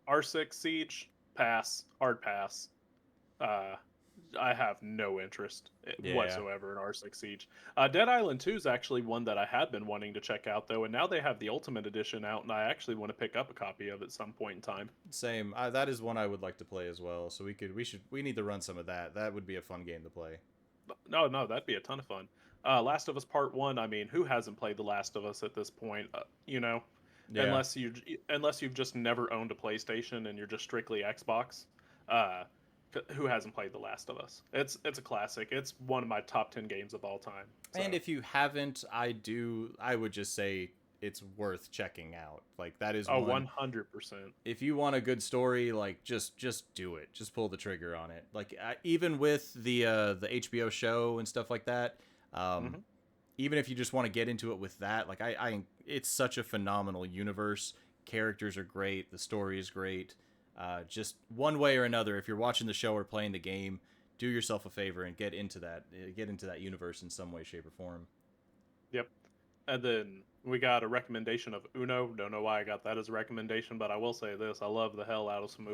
S2: R6 Siege, pass, hard pass. I have no interest
S1: Yeah.
S2: whatsoever in R6 Siege. Dead Island 2 is actually one that I had been wanting to check out though, and now they have the Ultimate Edition out, and I actually want to pick up a copy of it some point in time.
S1: Same. That is one I would like to play as well. So we need to run some of that. That would be a fun game to play.
S2: No, that'd be a ton of fun. Last of Us Part 1, I mean, who hasn't played The Last of Us at this point? You know,
S1: Yeah.
S2: unless you've just never owned a PlayStation and you're just strictly Xbox. Who hasn't played The Last of Us? It's a classic. It's one of my top 10 games of all time. So.
S1: And if you haven't, I would just say it's worth checking out. Like that is
S2: 100%.
S1: If you want a good story, like just do it. Just pull the trigger on it. Like even with the HBO show and stuff like that, even if you just want to get into it with that, like it's such a phenomenal universe. Characters are great. The story is great. Just one way or another, if you're watching the show or playing the game, do yourself a favor and get into that universe in some way, shape, or form.
S2: Yep. And then we got a recommendation of Uno. Don't know why I got that as a recommendation, but I will say this: I love the hell out of some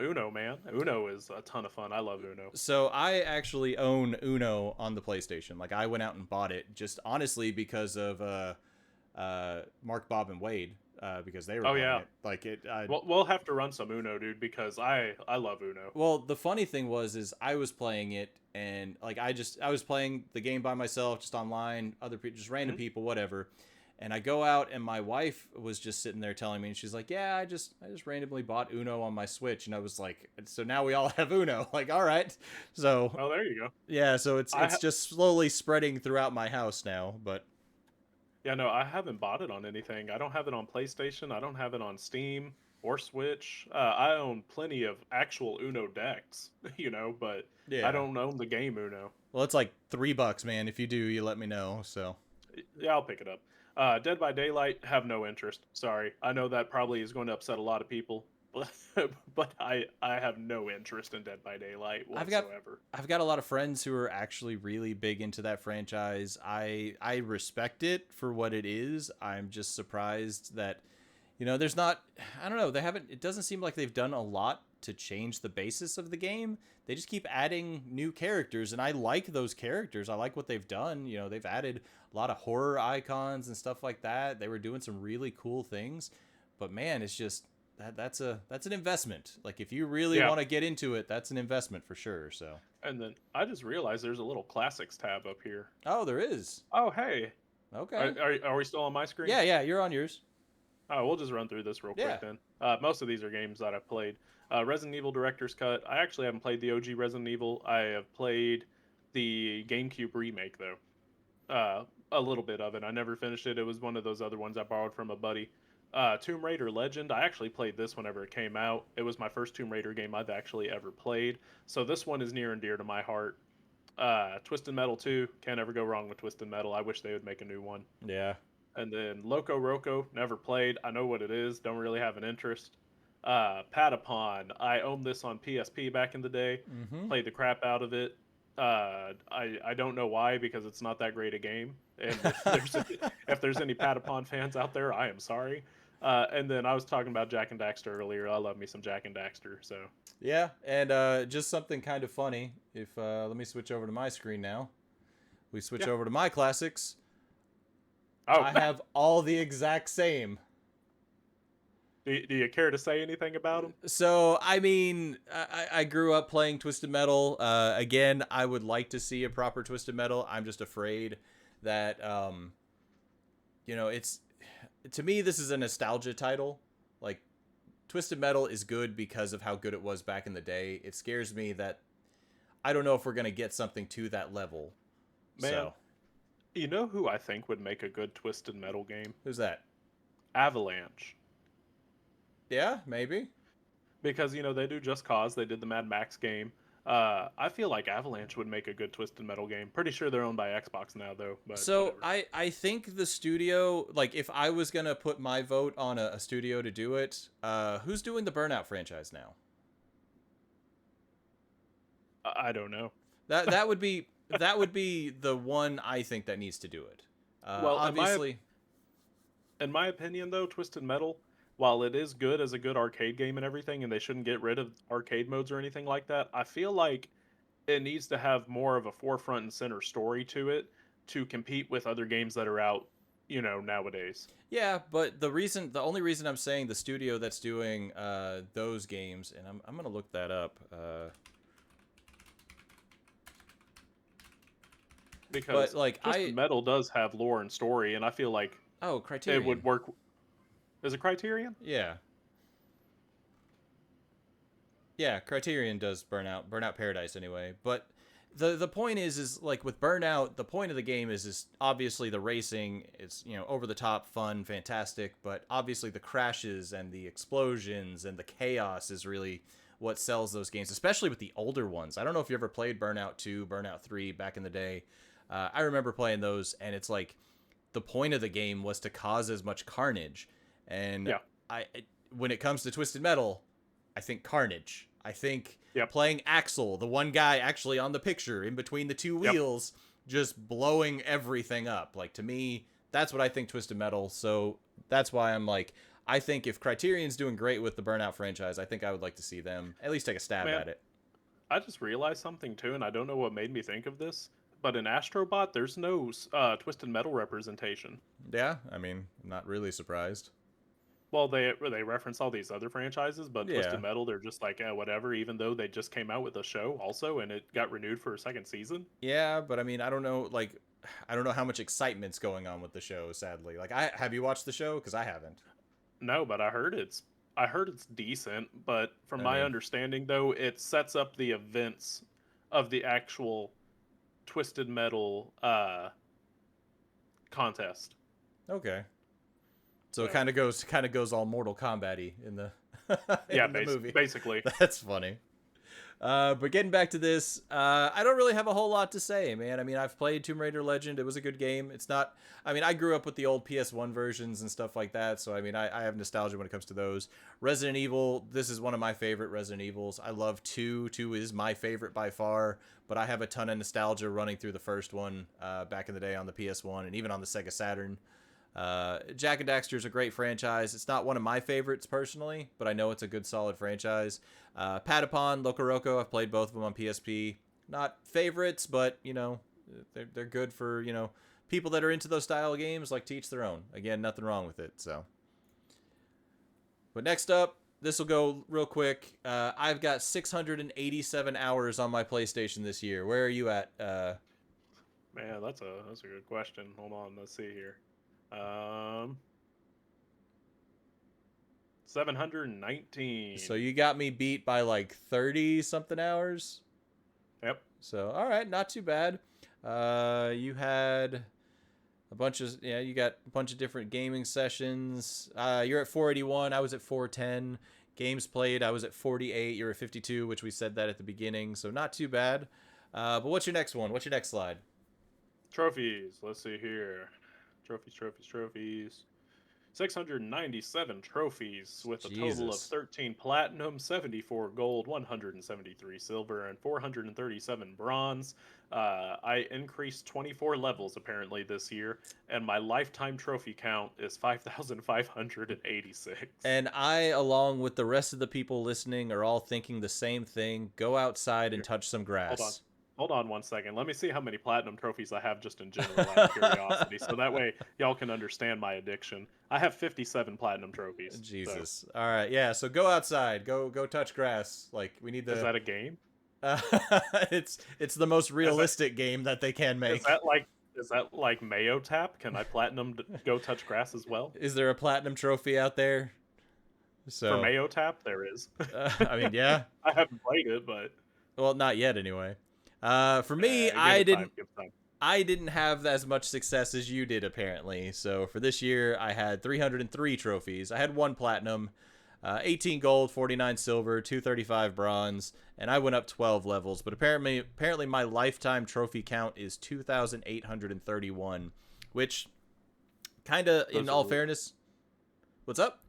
S2: Uno, man. Uno is a ton of fun. I love Uno.
S1: So I actually own Uno on the PlayStation. Like I went out and bought it just honestly because of Mark, Bob, and Wade. Because they were playing it. Like it.
S2: We'll have to run some Uno, dude, because I love Uno.
S1: Well, the funny thing is I was playing it and like I was playing the game by myself, just online, other people, just random people, whatever. And I go out, and my wife was just sitting there telling me, and she's like, "Yeah, I just randomly bought Uno on my Switch." And I was like, "So now we all have Uno." Like, all right. So
S2: Oh, there you go.
S1: yeah, so it's
S2: I
S1: it's
S2: ha-
S1: just slowly spreading throughout my house now. But
S2: yeah, no, I haven't bought it on anything. I don't have it on PlayStation. I don't have it on Steam or Switch. I own plenty of actual Uno decks, but I
S1: yeah,
S2: don't own the game Uno.
S1: well, it's like $3, man. If you do, you let me know. So
S2: Yeah, I'll pick it up. Dead by Daylight, have no interest. Sorry, I know that probably is going to upset a lot of people, but I have no interest in Dead by Daylight
S1: I've got
S2: whatsoever.
S1: I've got a lot of friends who are actually really big into that franchise. I respect it for what it is. I'm just surprised that there's not, I don't know, they haven't, it doesn't seem like they've done a lot to change the basis of the game. They just keep adding new characters, and I like those characters. I like what they've done. They've added a lot of horror icons and stuff like that. They were doing some really cool things. But man, it's just that's an investment. Like, if you really
S2: Yeah,
S1: want to get into it, that's an investment for sure. So,
S2: and then I just realized there's a little classics tab up here.
S1: oh, there is.
S2: Oh, hey,
S1: Okay.
S2: are we still on my screen?
S1: Yeah, you're on yours.
S2: Oh, we'll just run through this real
S1: Yeah.
S2: quick then. Most of these are games that I've played. Resident Evil Director's Cut. I actually haven't played the OG Resident Evil. I have played the GameCube remake though. A little bit of it. I never finished it. It was one of those other ones I borrowed from a buddy. Tomb Raider Legend. I actually played this whenever it came out. It was my first Tomb Raider game I've actually ever played. So this one is near and dear to my heart. Twisted Metal 2. Can't ever go wrong with Twisted Metal. I wish they would make a new one.
S1: Yeah.
S2: And then Loco Roco, never played. I know what it is, don't really have an interest. Patapon, I owned this on PSP back in the day.
S1: Mm-hmm.
S2: Played the crap out of it. I don't know why, because it's not that great a game. And if there's any Patapon fans out there, I am sorry. And then I was talking about Jack and Daxter earlier. I love me some Jack and Daxter. So
S1: Yeah, and just something kind of funny. If let me switch over to my screen now. We switch
S2: yeah.
S1: over to my classics.
S2: Oh,
S1: I have all the exact same.
S2: do you care to say anything about them?
S1: So, I mean, I grew up playing Twisted Metal. Again, I would like to see a proper Twisted Metal. I'm just afraid that, it's, to me, this is a nostalgia title. Like, Twisted Metal is good because of how good it was back in the day. It scares me that I don't know if we're going to get something to that level.
S2: Man,
S1: So,
S2: you know who I think would make a good Twisted Metal game?
S1: who's that?
S2: Avalanche.
S1: Yeah, maybe.
S2: Because they do Just Cause. They did the Mad Max game. I feel like Avalanche would make a good Twisted Metal game. Pretty sure they're owned by Xbox now, though. But
S1: So
S2: whatever.
S1: I think the studio, like, if I was gonna put my vote on a studio to do it, who's doing the Burnout franchise now?
S2: I don't know.
S1: That would be the one I think that needs to do it.
S2: Well,
S1: Obviously,
S2: in my opinion, though, Twisted Metal, while it is good as a good arcade game and everything, and they shouldn't get rid of arcade modes or anything like that, I feel like it needs to have more of a forefront and center story to it to compete with other games that are out, nowadays.
S1: yeah. But the only reason I'm saying the studio that's doing those games, and I'm gonna look that up.
S2: Because
S1: But like
S2: Twisted Metal does have lore and story, and I feel like
S1: Criterion.
S2: it would work. Is it Criterion?
S1: Yeah. Yeah, Criterion does Burnout Paradise anyway. But the point is like with Burnout, the point of the game is obviously the racing. It's over the top, fun, fantastic. But obviously the crashes and the explosions and the chaos is really what sells those games, especially with the older ones. I don't know if you ever played Burnout 2, Burnout 3 back in the day. I remember playing those, and it's like the point of the game was to cause as much carnage. And
S2: Yeah.
S1: When it comes to Twisted Metal, I think Carnage. I think
S2: Yep.
S1: playing Axel, the one guy actually on the picture in between the two wheels, just blowing everything up. Like, to me, that's what I think Twisted Metal. So that's why I'm like, I think if Criterion's doing great with the Burnout franchise, I think I would like to see them at least take a stab
S2: Man,
S1: at it.
S2: I just realized something too, and I don't know what made me think of this. But in Astrobot, there's no Twisted Metal representation.
S1: Yeah, I mean, I'm not really surprised.
S2: Well, they reference all these other franchises, but
S1: Yeah.
S2: Twisted Metal, they're just like, whatever. Even though they just came out with a show also, and it got renewed for a second season.
S1: Yeah, but I mean, I don't know, like, I don't know how much excitement's going on with the show. Sadly, like have you watched the show? Because I haven't.
S2: No, but I heard it's decent, but from
S1: I
S2: my
S1: mean,
S2: understanding though, it sets up the events of the actual Twisted Metal contest.
S1: okay. So it
S2: So
S1: kind of goes all Mortal Kombat-y in the
S2: yeah,
S1: in the movie.
S2: basically.
S1: That's funny. But getting back to this, I don't really have a whole lot to say, man. I mean, I've played Tomb Raider Legend. It was a good game. It's not. I mean, I grew up with the old PS1 versions and stuff like that, so I mean, I have nostalgia when it comes to those. Resident Evil. This is one of my favorite Resident Evils. I love 2. 2 is my favorite by far, but I have a ton of nostalgia running through the first one back in the day on the PS1 and even on the Sega Saturn. Jack and Daxter is a great franchise. It's not one of my favorites personally, but I know it's a good, solid franchise. Patapon, Locoroco, I've played both of them on PSP. Not favorites, but they're good for people that are into those style of games. Like to each their own. Again, nothing wrong with it. So, but next up, this will go real quick. I've got 687 hours on my PlayStation this year. Where are you at?
S2: Man, that's a good question. Hold on, let's see here. 719.
S1: So you got me beat by like 30 something hours.
S2: Yep.
S1: So all right, not too bad. You had you got a bunch of different gaming sessions. You're at 481. I was at 410. Games played. I was at 48. You're at 52, which we said that at the beginning. So not too bad. But what's your next one? What's your next slide?
S2: Trophies. Let's see here. Trophies. 697 trophies with a total of
S1: Jesus.
S2: 13 platinum, 74 gold, 173 silver, and 437 bronze. I increased 24 levels apparently this year, and my lifetime trophy count is 5,586.
S1: And I, along with the rest of the people listening, are all thinking the same thing. Go outside and touch some grass.
S2: Hold on 1 second. Let me see how many platinum trophies I have just in general out of curiosity. So that way y'all can understand my addiction. I have 57 platinum trophies.
S1: Jesus. So. All right. Yeah. So go outside. Go touch grass. Like we need the.
S2: Is that a game?
S1: It's the most realistic game that they can make.
S2: Is that like Mayo Tap? Can I platinum go touch grass as well?
S1: Is there a platinum trophy out there? So
S2: for Mayo Tap, there is.
S1: I mean, yeah.
S2: I haven't played it, but
S1: not yet anyway. For me, I didn't have as much success as you did apparently. So for this year, I had 303 trophies. I had 1 platinum, 18 gold, 49 silver, 235 bronze, and I went up 12 levels. But apparently my lifetime trophy count is 2,831, which kind of, in all fairness, what's up?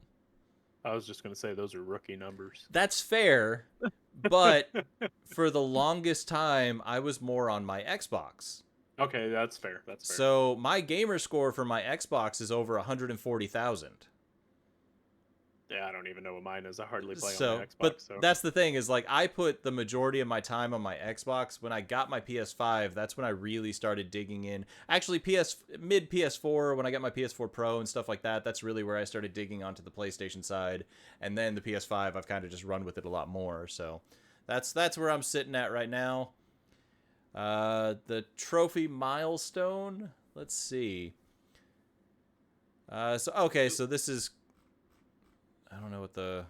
S2: I was just going to say those are rookie numbers.
S1: That's fair, but for the longest time, I was more on my Xbox.
S2: Okay, that's fair.
S1: So my gamer score for my Xbox is over 140,000.
S2: Yeah, I don't even know what mine is. I hardly play on my Xbox.
S1: But that's the thing is, like, I put the majority of my time on my Xbox. When I got my PS5, that's when I really started digging in. Actually, mid PS4, when I got my PS4 Pro and stuff like that, that's really where I started digging onto the PlayStation side. And then the PS5, I've kind of just run with it a lot more. So that's where I'm sitting at right now. The trophy milestone. Let's see. So this is. I don't know what the...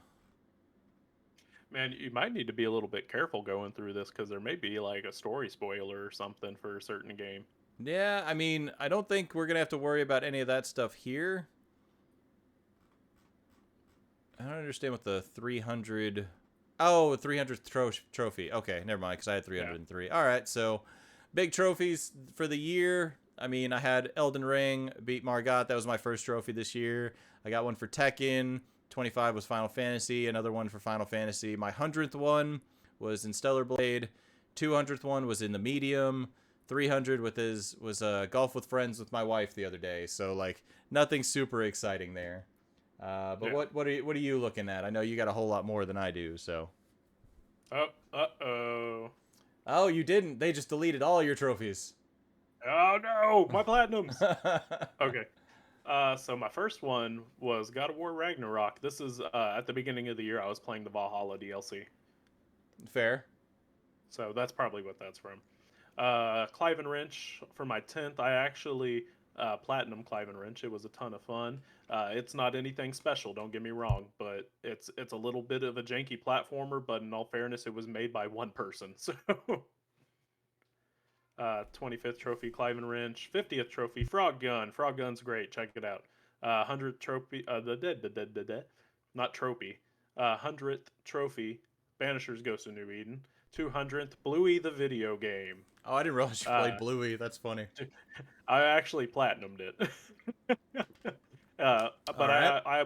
S2: Man, you might need to be a little bit careful going through this because there may be like a story spoiler or something for a certain game.
S1: Yeah, I mean, I don't think we're going to have to worry about any of that stuff here. I don't understand what the 300... Oh, 300th trophy. Okay, never mind, because I had 303. Yeah. All right, so big trophies for the year. I mean, I had Elden Ring, beat Margot. That was my first trophy this year. I got one for Tekken. 25 was Final Fantasy, another one for Final Fantasy. My 100th one was in Stellar Blade. 200th one was in the Medium. 300 was Golf with Friends with my wife the other day. So like nothing super exciting there. But yeah. What are you looking at? I know you got a whole lot more than I do. So. Oh, you didn't. They just deleted all your trophies.
S2: Oh no, my platinums. Okay. So my first one was God of War Ragnarok. This is at the beginning of the year. I was playing the Valhalla DLC.
S1: Fair.
S2: So that's probably what that's from. Clive and Wrench for my 10th. I actually platinum Clive and Wrench. It was a ton of fun. It's not anything special, don't get me wrong, but it's a little bit of a janky platformer. But in all fairness, it was made by one person. So 25th trophy Clive and Wrench, 50th trophy Frog Gun. Frog Gun's great. Check it out. 100th trophy not trophy. 100th trophy Banisher's Ghost of New Eden. 200th Bluey the video game.
S1: Oh, I didn't realize you played Bluey. That's funny.
S2: I actually platinumed it. But
S1: right.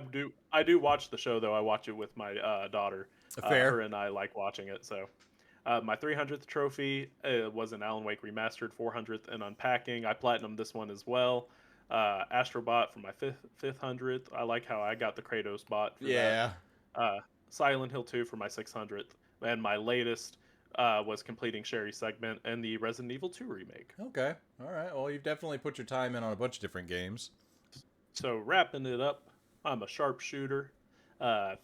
S2: I do watch the show though. I watch it with my daughter.
S1: Fair.
S2: Her and I like watching it. So my 300th trophy was an Alan Wake Remastered. 400th in Unpacking. I platinumed this one as well. Astrobot for my 500th. I like how I got the Kratos bot. For
S1: Yeah.
S2: That. Silent Hill 2 for my 600th, and my latest was completing Sherry's segment and the Resident Evil 2 remake.
S1: Okay. All right. Well, you've definitely put your time in on a bunch of different games.
S2: So wrapping it up, I'm a sharpshooter.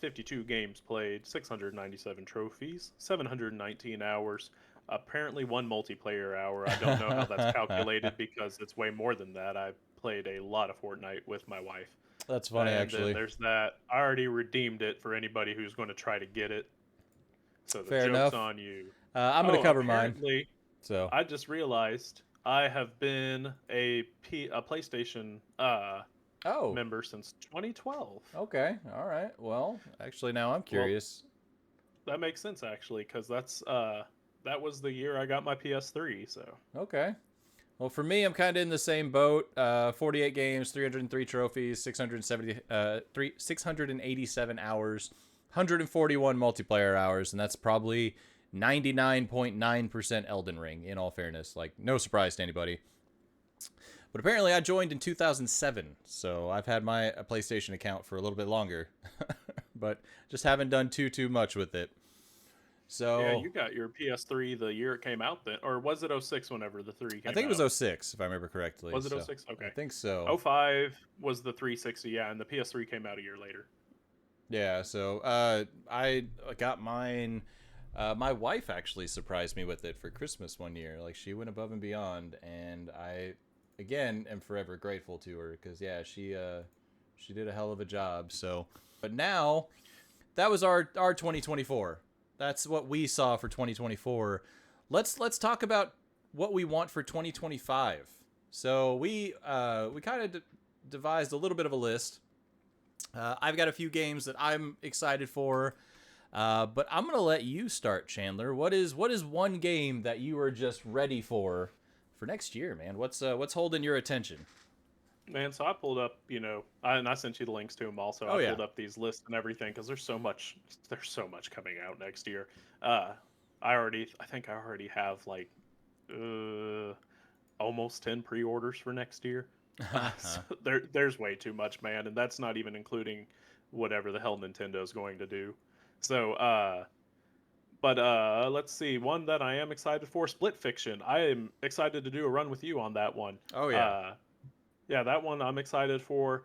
S2: 52 games played, 697 trophies, 719 hours. Apparently one multiplayer hour. I don't know how that's calculated because it's way more than that. I played a lot of Fortnite with my wife.
S1: That's funny,
S2: and
S1: actually.
S2: Then there's that. I already redeemed it for anybody who's going to try to get it. So the
S1: Fair
S2: joke's
S1: enough.
S2: on you.
S1: I'm going to cover mine. So
S2: I just realized I have been a PlayStation member since 2012.
S1: Okay. All right. Well, actually, now I'm curious.
S2: Well, that makes sense, actually, because that was the year I got my PS3. So
S1: okay. Well, for me, I'm kind of in the same boat. 48 games, 303 trophies, 687 hours, 141 multiplayer hours, and that's probably 99.9% Elden Ring, in all fairness. Like, no surprise to anybody. But apparently I joined in 2007, so I've had my PlayStation account for a little bit longer. But just haven't done too much with it. So
S2: yeah, you got your PS3 the year it came out then, or was it 06 whenever the 3 came out?
S1: I think it was 06, if I remember correctly.
S2: Was it 06? Okay.
S1: I think so.
S2: 05 was the 360, yeah, and the PS3 came out a year later.
S1: Yeah, so I got mine. My wife actually surprised me with it for Christmas one year. Like, she went above and beyond, and I, again, am forever grateful to her because, yeah, she did a hell of a job. So, but now, that was our 2024. That's what we saw for 2024. Let's talk about what we want for 2025. So we kind of devised a little bit of a list. I've got a few games that I'm excited for, but I'm gonna let you start, Chandler. What is one game that you are just ready for next year, man? What's holding your attention?
S2: Man, so I pulled up, and I sent you the links to them also. I pulled up these lists and everything because there's so much coming out next year. I think I already have like almost 10 pre-orders for next year. So there's way too much, man, and that's not even including whatever the hell Nintendo's going to do. So, but let's see. One that I am excited for, Split Fiction. I am excited to do a run with you on that one.
S1: Oh yeah.
S2: Yeah, that one I'm excited for.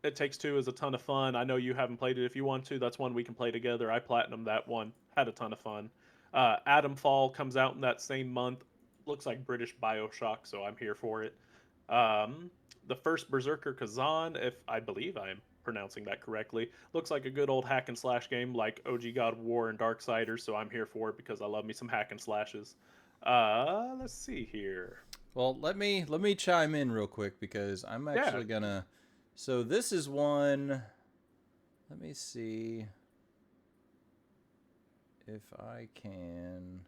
S2: It Takes Two is a ton of fun. I know you haven't played it. If you want to, that's one we can play together. I platinumed that one. Had a ton of fun. Atom Fall comes out in that same month. Looks like British BioShock, so I'm here for it. The first Berserker Kazan, if I believe I'm pronouncing that correctly, looks like a good old hack and slash game like OG God of War and Darksiders, so I'm here for it because I love me some hack and slashes. Let's see here.
S1: Well, let me chime in real quick because I'm actually gonna. So this is one. Let me see if I can.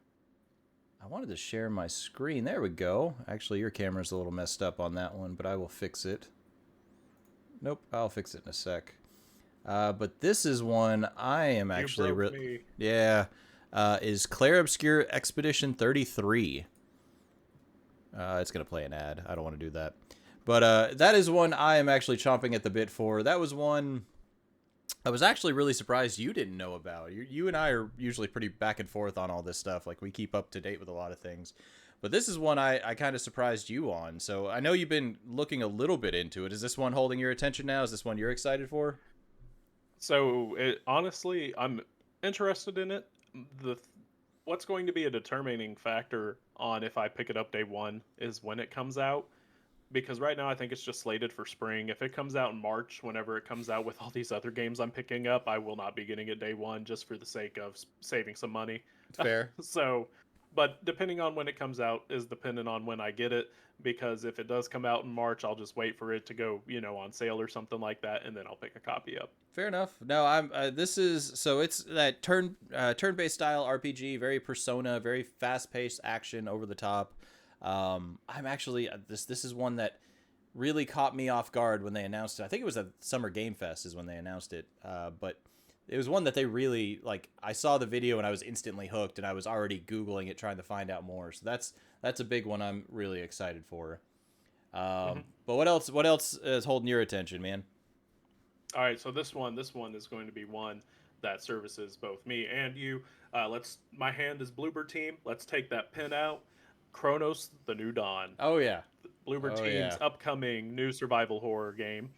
S1: I wanted to share my screen. There we go. Actually, your camera's a little messed up on that one, but I will fix it. Nope, I'll fix it in a sec. But this is one I am actually really. Yeah. Is Clair Obscur Expedition 33. It's going to play an ad. I don't want to do that. But that is one I am actually chomping at the bit for. That was one I was actually really surprised you didn't know about. You and I are usually pretty back and forth on all this stuff. Like, we keep up to date with a lot of things. But this is one I kind of surprised you on. So I know you've been looking a little bit into it. Is this one holding your attention now? Is this one you're excited for?
S2: So, honestly, I'm interested in it. what's going to be a determining factor on if I pick it up day one is when it comes out. Because right now I think it's just slated for spring. If it comes out in March, whenever it comes out with all these other games I'm picking up, I will not be getting it day one just for the sake of saving some money.
S1: Fair.
S2: So, but depending on when it comes out is dependent on when I get it. Because if it does come out in March, I'll just wait for it to go, on sale or something like that, and then I'll pick a copy up.
S1: Fair enough. No, I'm. This is so it's that turn-based style RPG, very Persona, very fast-paced action, over the top. I'm actually this is one that really caught me off guard when they announced it. I think it was at Summer Game Fest is when they announced it. But it was one that they really like. I saw the video and I was instantly hooked, and I was already Googling it trying to find out more. So that's a big one I'm really excited for.
S2: Hmm.
S1: But what else? What else is holding your attention, man?
S2: All right, so this one is going to be one that services both me and you. My hand is Bloober Team. Let's take that pin out. Chronos: The New Dawn.
S1: Oh yeah.
S2: Bloober
S1: Oh
S2: Team's
S1: yeah.
S2: upcoming new survival horror game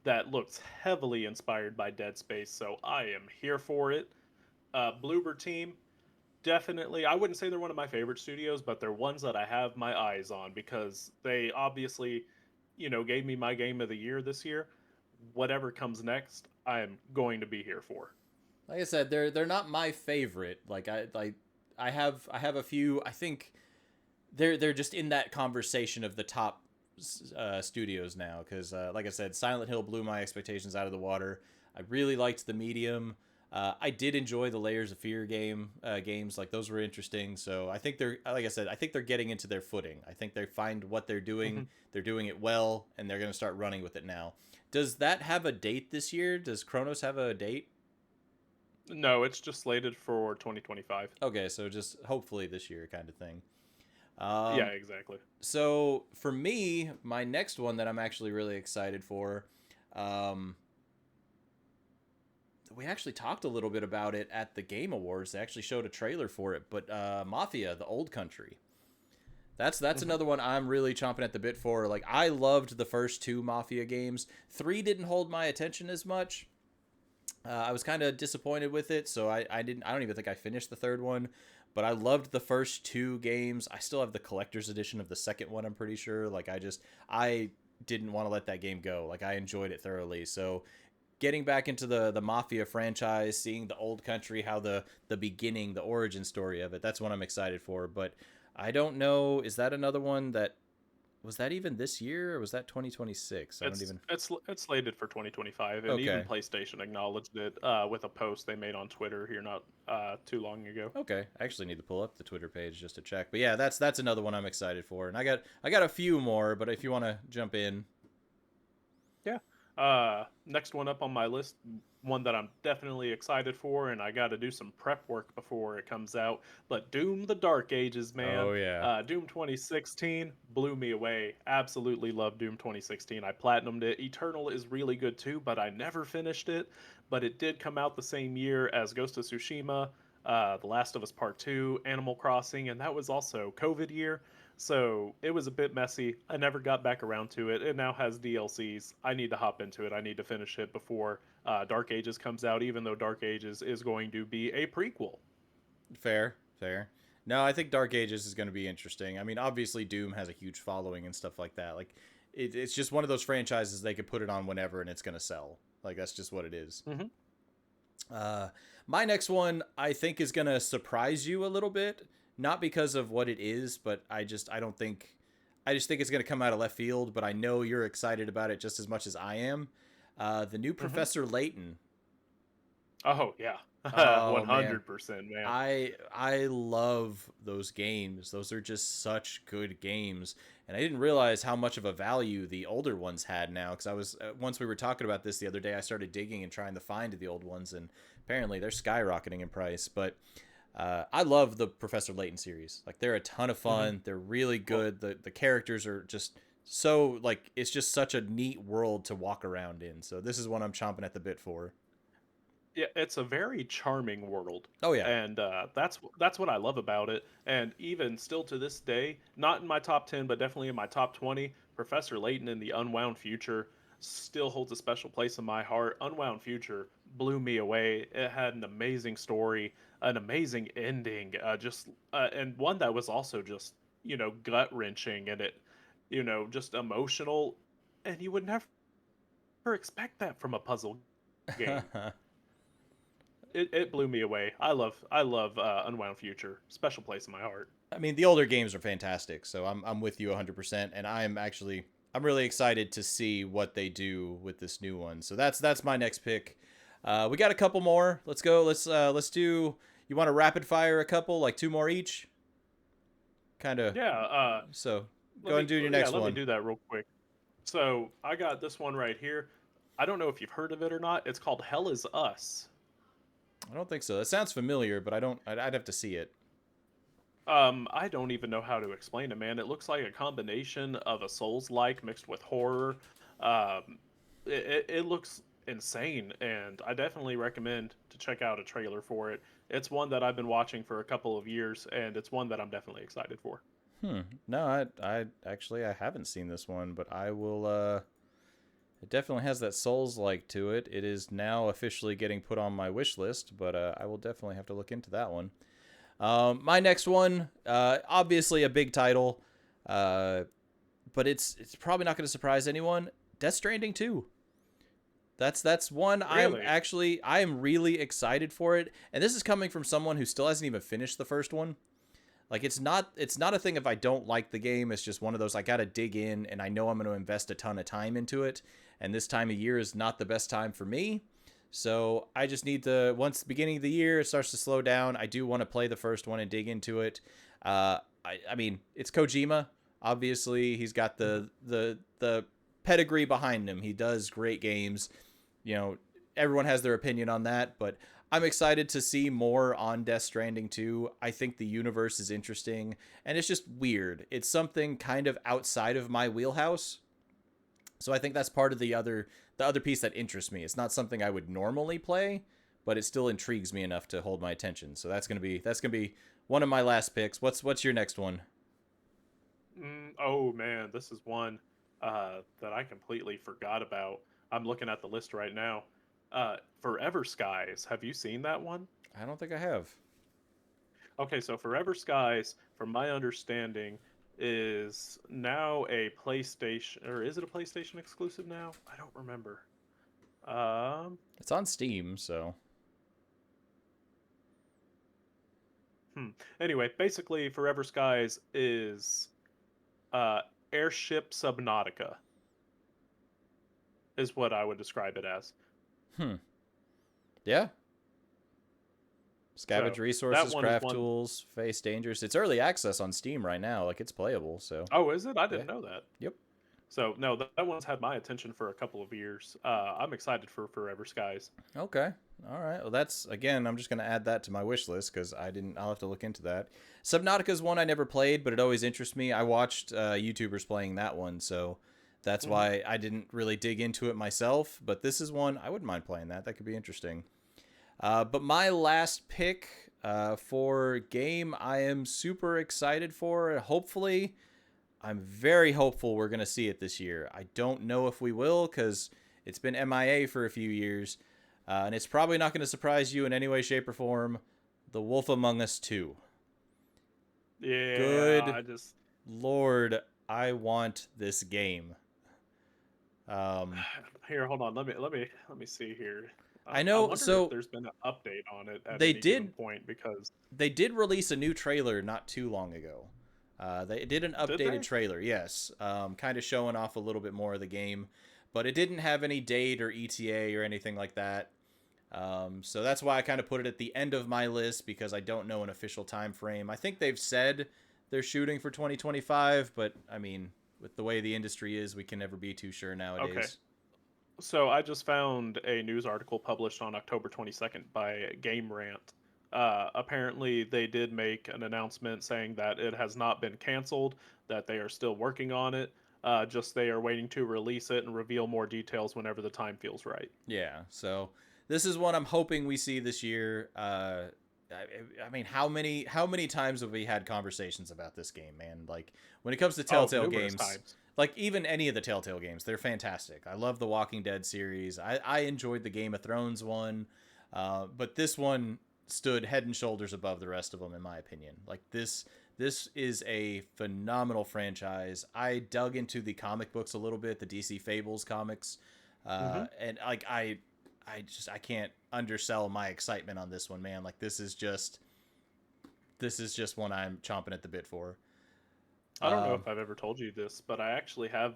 S2: that looks heavily inspired by Dead Space, so I am here for it. Bloober Team, definitely, I wouldn't say they're one of my favorite studios, but they're ones that I have my eyes on because they obviously, gave me my game of the year this year. Whatever comes next, I am going to be here for.
S1: Like I said, they're not my favorite. I have a few. I think they're just in that conversation of the top studios now because like I said, Silent Hill blew my expectations out of the water. I really liked the Medium. I did enjoy the Layers of Fear games. Like those were interesting. So I think they're like I said, I think they're getting into their footing. I think they find what they're doing.
S2: Mhm.
S1: They're doing it well, and they're going to start running with it now. Does that have a date this year? Does Kronos have a date?
S2: No, it's just slated for 2025.
S1: Okay, so just hopefully this year kind of thing.
S2: Yeah,
S1: Um,
S2: exactly.
S1: so for me, my next one that I'm actually really excited for, um, we actually talked a little bit about it at the Game Awards. They actually showed a trailer for it, but Mafia: The Old Country. That's
S2: Hmm.
S1: another one I'm really chomping at the bit for. Like I loved the first two Mafia games. 3 didn't hold my attention as much. I was kind of disappointed with it, so I don't even think I finished the third one, but I loved the first two games. I still have the collector's edition of the second one, I'm pretty sure. Like I didn't want to let that game go. Like I enjoyed it thoroughly. So getting back into the Mafia franchise, seeing the Old Country, how the beginning, the origin story of it, that's what I'm excited for. But I don't know, is that another one that was that even this year or was that 2026? I don't
S2: It's
S1: even.
S2: it's it's slated for 2025, and even
S1: Okay.
S2: PlayStation acknowledged it with a post they made on Twitter here not too long ago.
S1: Okay, I actually need to pull up the Twitter page just to check. But yeah, that's another one I'm excited for. And I got a few more, but if you want to jump in.
S2: Yeah. Next one up on my list, one that I'm definitely excited for, and I got to do some prep work before it comes out. But Doom: The Dark Ages, man.
S1: Oh yeah.
S2: Doom 2016 blew me away. Absolutely love Doom 2016. I platinumed it. Eternal is really good too, but I never finished it. But it did come out the same year as Ghost of Tsushima, The Last of Us Part 2, Animal Crossing, and that was also COVID year. So it was a bit messy. I never got back around to it. It now has DLCs. I need to hop into it. I need to finish it before Dark Ages comes out, even though Dark Ages is going to be a prequel.
S1: Fair, fair. No, I think Dark Ages is going to be interesting. I mean, obviously Doom has a huge following and stuff like that. Like it's just one of those franchises they could put it on whenever and it's going to sell. Like that's just what it is.
S2: Hmm.
S1: Uh, my next one I think is gonna surprise you a little bit, not because of what it is, but I don't think I just think it's gonna come out of left field. But I know you're excited about it just as much as I am. The new
S2: Hmm.
S1: Professor Layton.
S2: Oh, yeah.
S1: Oh man,
S2: 100%, man.
S1: I love those games. Those are just such good games, and I didn't realize how much of a value the older ones had now. Because I was once we were talking about this the other day, I started digging and trying to find the old ones, and apparently they're skyrocketing in price. But I love the Professor Layton series. Like they're a ton of
S2: Hmm.
S1: fun. They're really
S2: Well,
S1: good. The characters are just so like it's just such a neat world to walk around in. So this is one I'm chomping at the bit for.
S2: yeah, it's a very charming world,
S1: Oh yeah.
S2: and that's what I love about it. And even still to this day, not in my top 10, but definitely in my top 20, Professor Layton in the Unwound Future. still holds a special place in my heart. Unwound Future blew me away. It had an amazing story, an amazing ending, and one that was also just gut wrenching, and just emotional, and you would never expect that from a puzzle game. It blew me away. I love Unwound Future. Special place in my heart.
S1: I mean, the older games are fantastic, so I'm with you 100%, and I'm really excited to see what they do with this new one. So that's my next pick. We got a couple more. Let's go. Let's do. You want to rapid fire a couple, like two more each? Kind of.
S2: Yeah.
S1: So go ahead and do your next
S2: Let me
S1: one.
S2: do that real quick. So I got this one right here. I don't know if you've heard of it or not. It's called Hell Is Us.
S1: I don't think so. That sounds familiar, but I don't. I'd have to see it.
S2: I don't even know how to explain it, man. It looks like a combination of a Souls-like mixed with horror. Um, it looks insane, and I definitely recommend to check out a trailer for it. It's one that I've been watching for a couple of years, and it's one that I'm definitely excited for.
S1: No, I actually I haven't seen this one, but I will. It definitely has that Souls-like to it. It is now officially getting put on my wish list, but I will definitely have to look into that one. My next one, obviously a big title, but it's probably not going to surprise anyone. Death Stranding 2. That's one
S2: Really?
S1: I am really excited for it, and this is coming from someone who still hasn't even finished the first one. Like it's not a thing if I don't like the game. It's just one of those I gotta dig in, and I know I'm going to invest a ton of time into it. And this time of year is not the best time for me. So I just need to once the beginning of the year it starts to slow down. I do want to play the first one and dig into it. I mean it's Kojima. Obviously he's got the pedigree behind him. He does great games. You know everyone has their opinion on that, but I'm excited to see more on Death Stranding 2. I think the universe is interesting, and it's just weird. It's something kind of outside of my wheelhouse. So I think that's part of the other piece that interests me. It's not something I would normally play, but it still intrigues me enough to hold my attention. So that's gonna be one of my last picks. What's your next one?
S2: Oh man, this is one that I completely forgot about. I'm looking at the list right now. Forever Skies. Have you seen that one?
S1: I don't think I have.
S2: Okay, so Forever Skies, from my understanding, is now a PlayStation, or is it a PlayStation exclusive now? I don't remember. Um,
S1: It's on Steam, so
S2: hmm. Anyway, basically, Forever Skies is uh, Airship Subnautica, is what I would describe it as.
S1: hmm. Yeah. Scavenge
S2: So that
S1: resources,
S2: one is
S1: craft
S2: one.
S1: tools, face dangers. It's early access on Steam right now. Like it's playable, so
S2: Oh, is it? I
S1: yeah.
S2: didn't know that.
S1: Yep.
S2: So no, that one's had my attention for a couple of years. I'm excited for Forever Skies.
S1: Okay. All right. Well, that's again. I'm just gonna add that to my wish list because I didn't. I'll have to look into that. Subnautica is one I never played, but it always interests me. I watched YouTubers playing that one, so that's
S2: Hmm.
S1: why I didn't really dig into it myself. But this is one I wouldn't mind playing. That could be interesting. But my last pick for game I am super excited for. Hopefully, I'm very hopeful we're gonna see it this year. I don't know if we will because it's been MIA for a few years. And it's probably not going to surprise you in any way, shape, or form. The Wolf Among Us 2.
S2: Yeah,
S1: Good
S2: I just
S1: Lord, I want this game. Um,
S2: here. Hold on. Let me see here.
S1: I
S2: I
S1: know.
S2: wonder if
S1: So
S2: there's been an update on it at
S1: they
S2: any given
S1: did
S2: point because
S1: they did release a new trailer not too long ago. They did an
S2: did
S1: updated
S2: they?
S1: trailer, yes, kind of showing off a little bit more of the game, but it didn't have any date or ETA or anything like that. So that's why I kind of put it at the end of my list because I don't know an official time frame. I think they've said they're shooting for 2025, but I mean, with the way the industry is, we can never be too sure
S2: Okay.
S1: nowadays.
S2: So I just found a news article published on October 22nd by Game Rant. Apparently, they did make an announcement saying that it has not been canceled, that they are still working on it. Just they are waiting to release it and reveal more details whenever the time feels right.
S1: Yeah, so this is one I'm hoping we see this year. I mean, how many times have we had conversations about this game, man? Like when it comes to
S2: Oh,
S1: Telltale
S2: numerous
S1: games,
S2: times.
S1: like even any of the Telltale games, they're fantastic. I love the Walking Dead series. I enjoyed the Game of Thrones one, but this one stood head and shoulders above the rest of them in my opinion. Like this is a phenomenal franchise. I dug into the comic books a little bit, the DC Fables comics, and like I can't undersell my excitement on this one, man. Like this is just one I'm chomping at the bit for.
S2: I don't know if I've ever told you this, but I actually have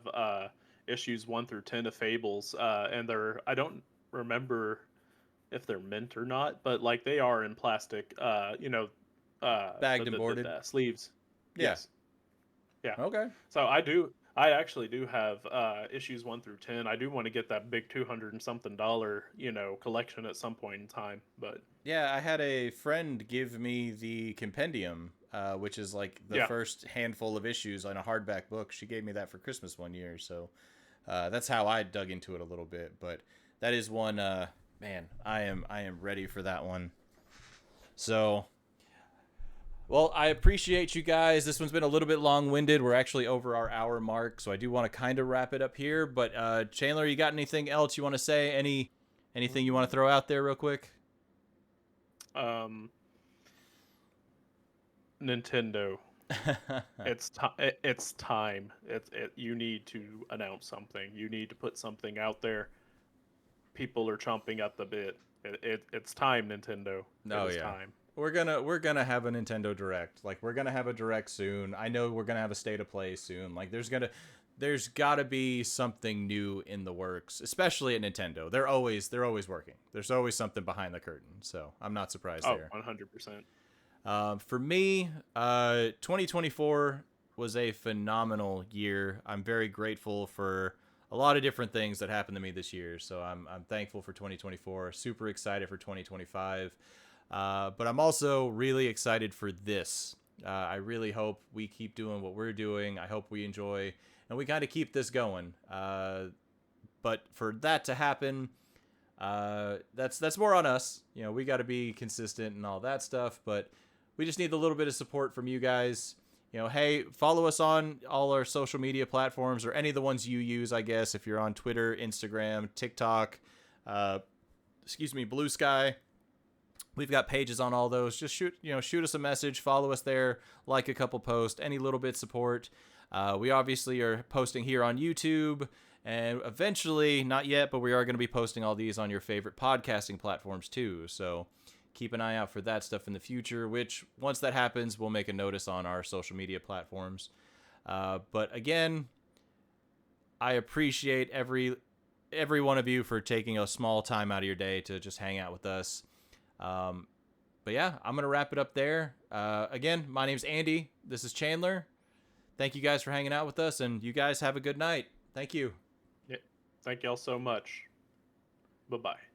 S2: issues 1 through 10 of Fables, and I don't remember if they're mint or not, but like they are in plastic,
S1: Bagged and boarded
S2: sleeves.
S1: Yeah.
S2: Yes. Yeah.
S1: Okay.
S2: So I actually do have issues 1 through 10. I do want to get that big 200 and something dollar, collection at some point in time, but
S1: yeah, I had a friend give me the compendium, which is like the first handful of issues on a hardback book. She gave me that for Christmas one year, so that's how I dug into it a little bit. But that is one, man, I am ready for that one. So, well, I appreciate you guys. This one's been a little bit long-winded. We're actually over our hour mark, so I do want to kind of wrap it up here. But Chandler, you got anything else you want to say? Anything you want to throw out there real quick?
S2: Nintendo. It's time. You need to announce something. You need to put something out there. People are chomping at the bit. It's time, Nintendo. It's time.
S1: We're gonna have a Nintendo Direct. Like we're gonna have a Direct soon. I know we're gonna have a State of Play soon. Like there's gotta be something new in the works, especially at Nintendo. They're always working. There's always something behind the curtain. So I'm not surprised there.
S2: 100%.
S1: For me, 2024 was a phenomenal year. I'm very grateful for a lot of different things that happened to me this year. So I'm thankful for 2024. Super excited for 2025. But I'm also really excited for this. I really hope we keep doing what we're doing. I hope we enjoy and we kind of keep this going. But for that to happen, that's more on us. We got to be consistent and all that stuff. But we just need a little bit of support from you guys. Hey, follow us on all our social media platforms or any of the ones you use, I guess. If you're on Twitter, Instagram, TikTok, Bluesky. We've got pages on all those. Just shoot us a message, follow us there, like a couple posts, any little bit support. We obviously are posting here on YouTube, and eventually, not yet, but we are going to be posting all these on your favorite podcasting platforms too. So keep an eye out for that stuff in the future, which once that happens, we'll make a notice on our social media platforms. But again, I appreciate every one of you for taking a small time out of your day to just hang out with us. But yeah, I'm going to wrap it up there. Again, my name's Andy. This is Chandler. Thank you guys for hanging out with us, and you guys have a good night. Thank you.
S2: Yeah, thank y'all so much. Bye-bye.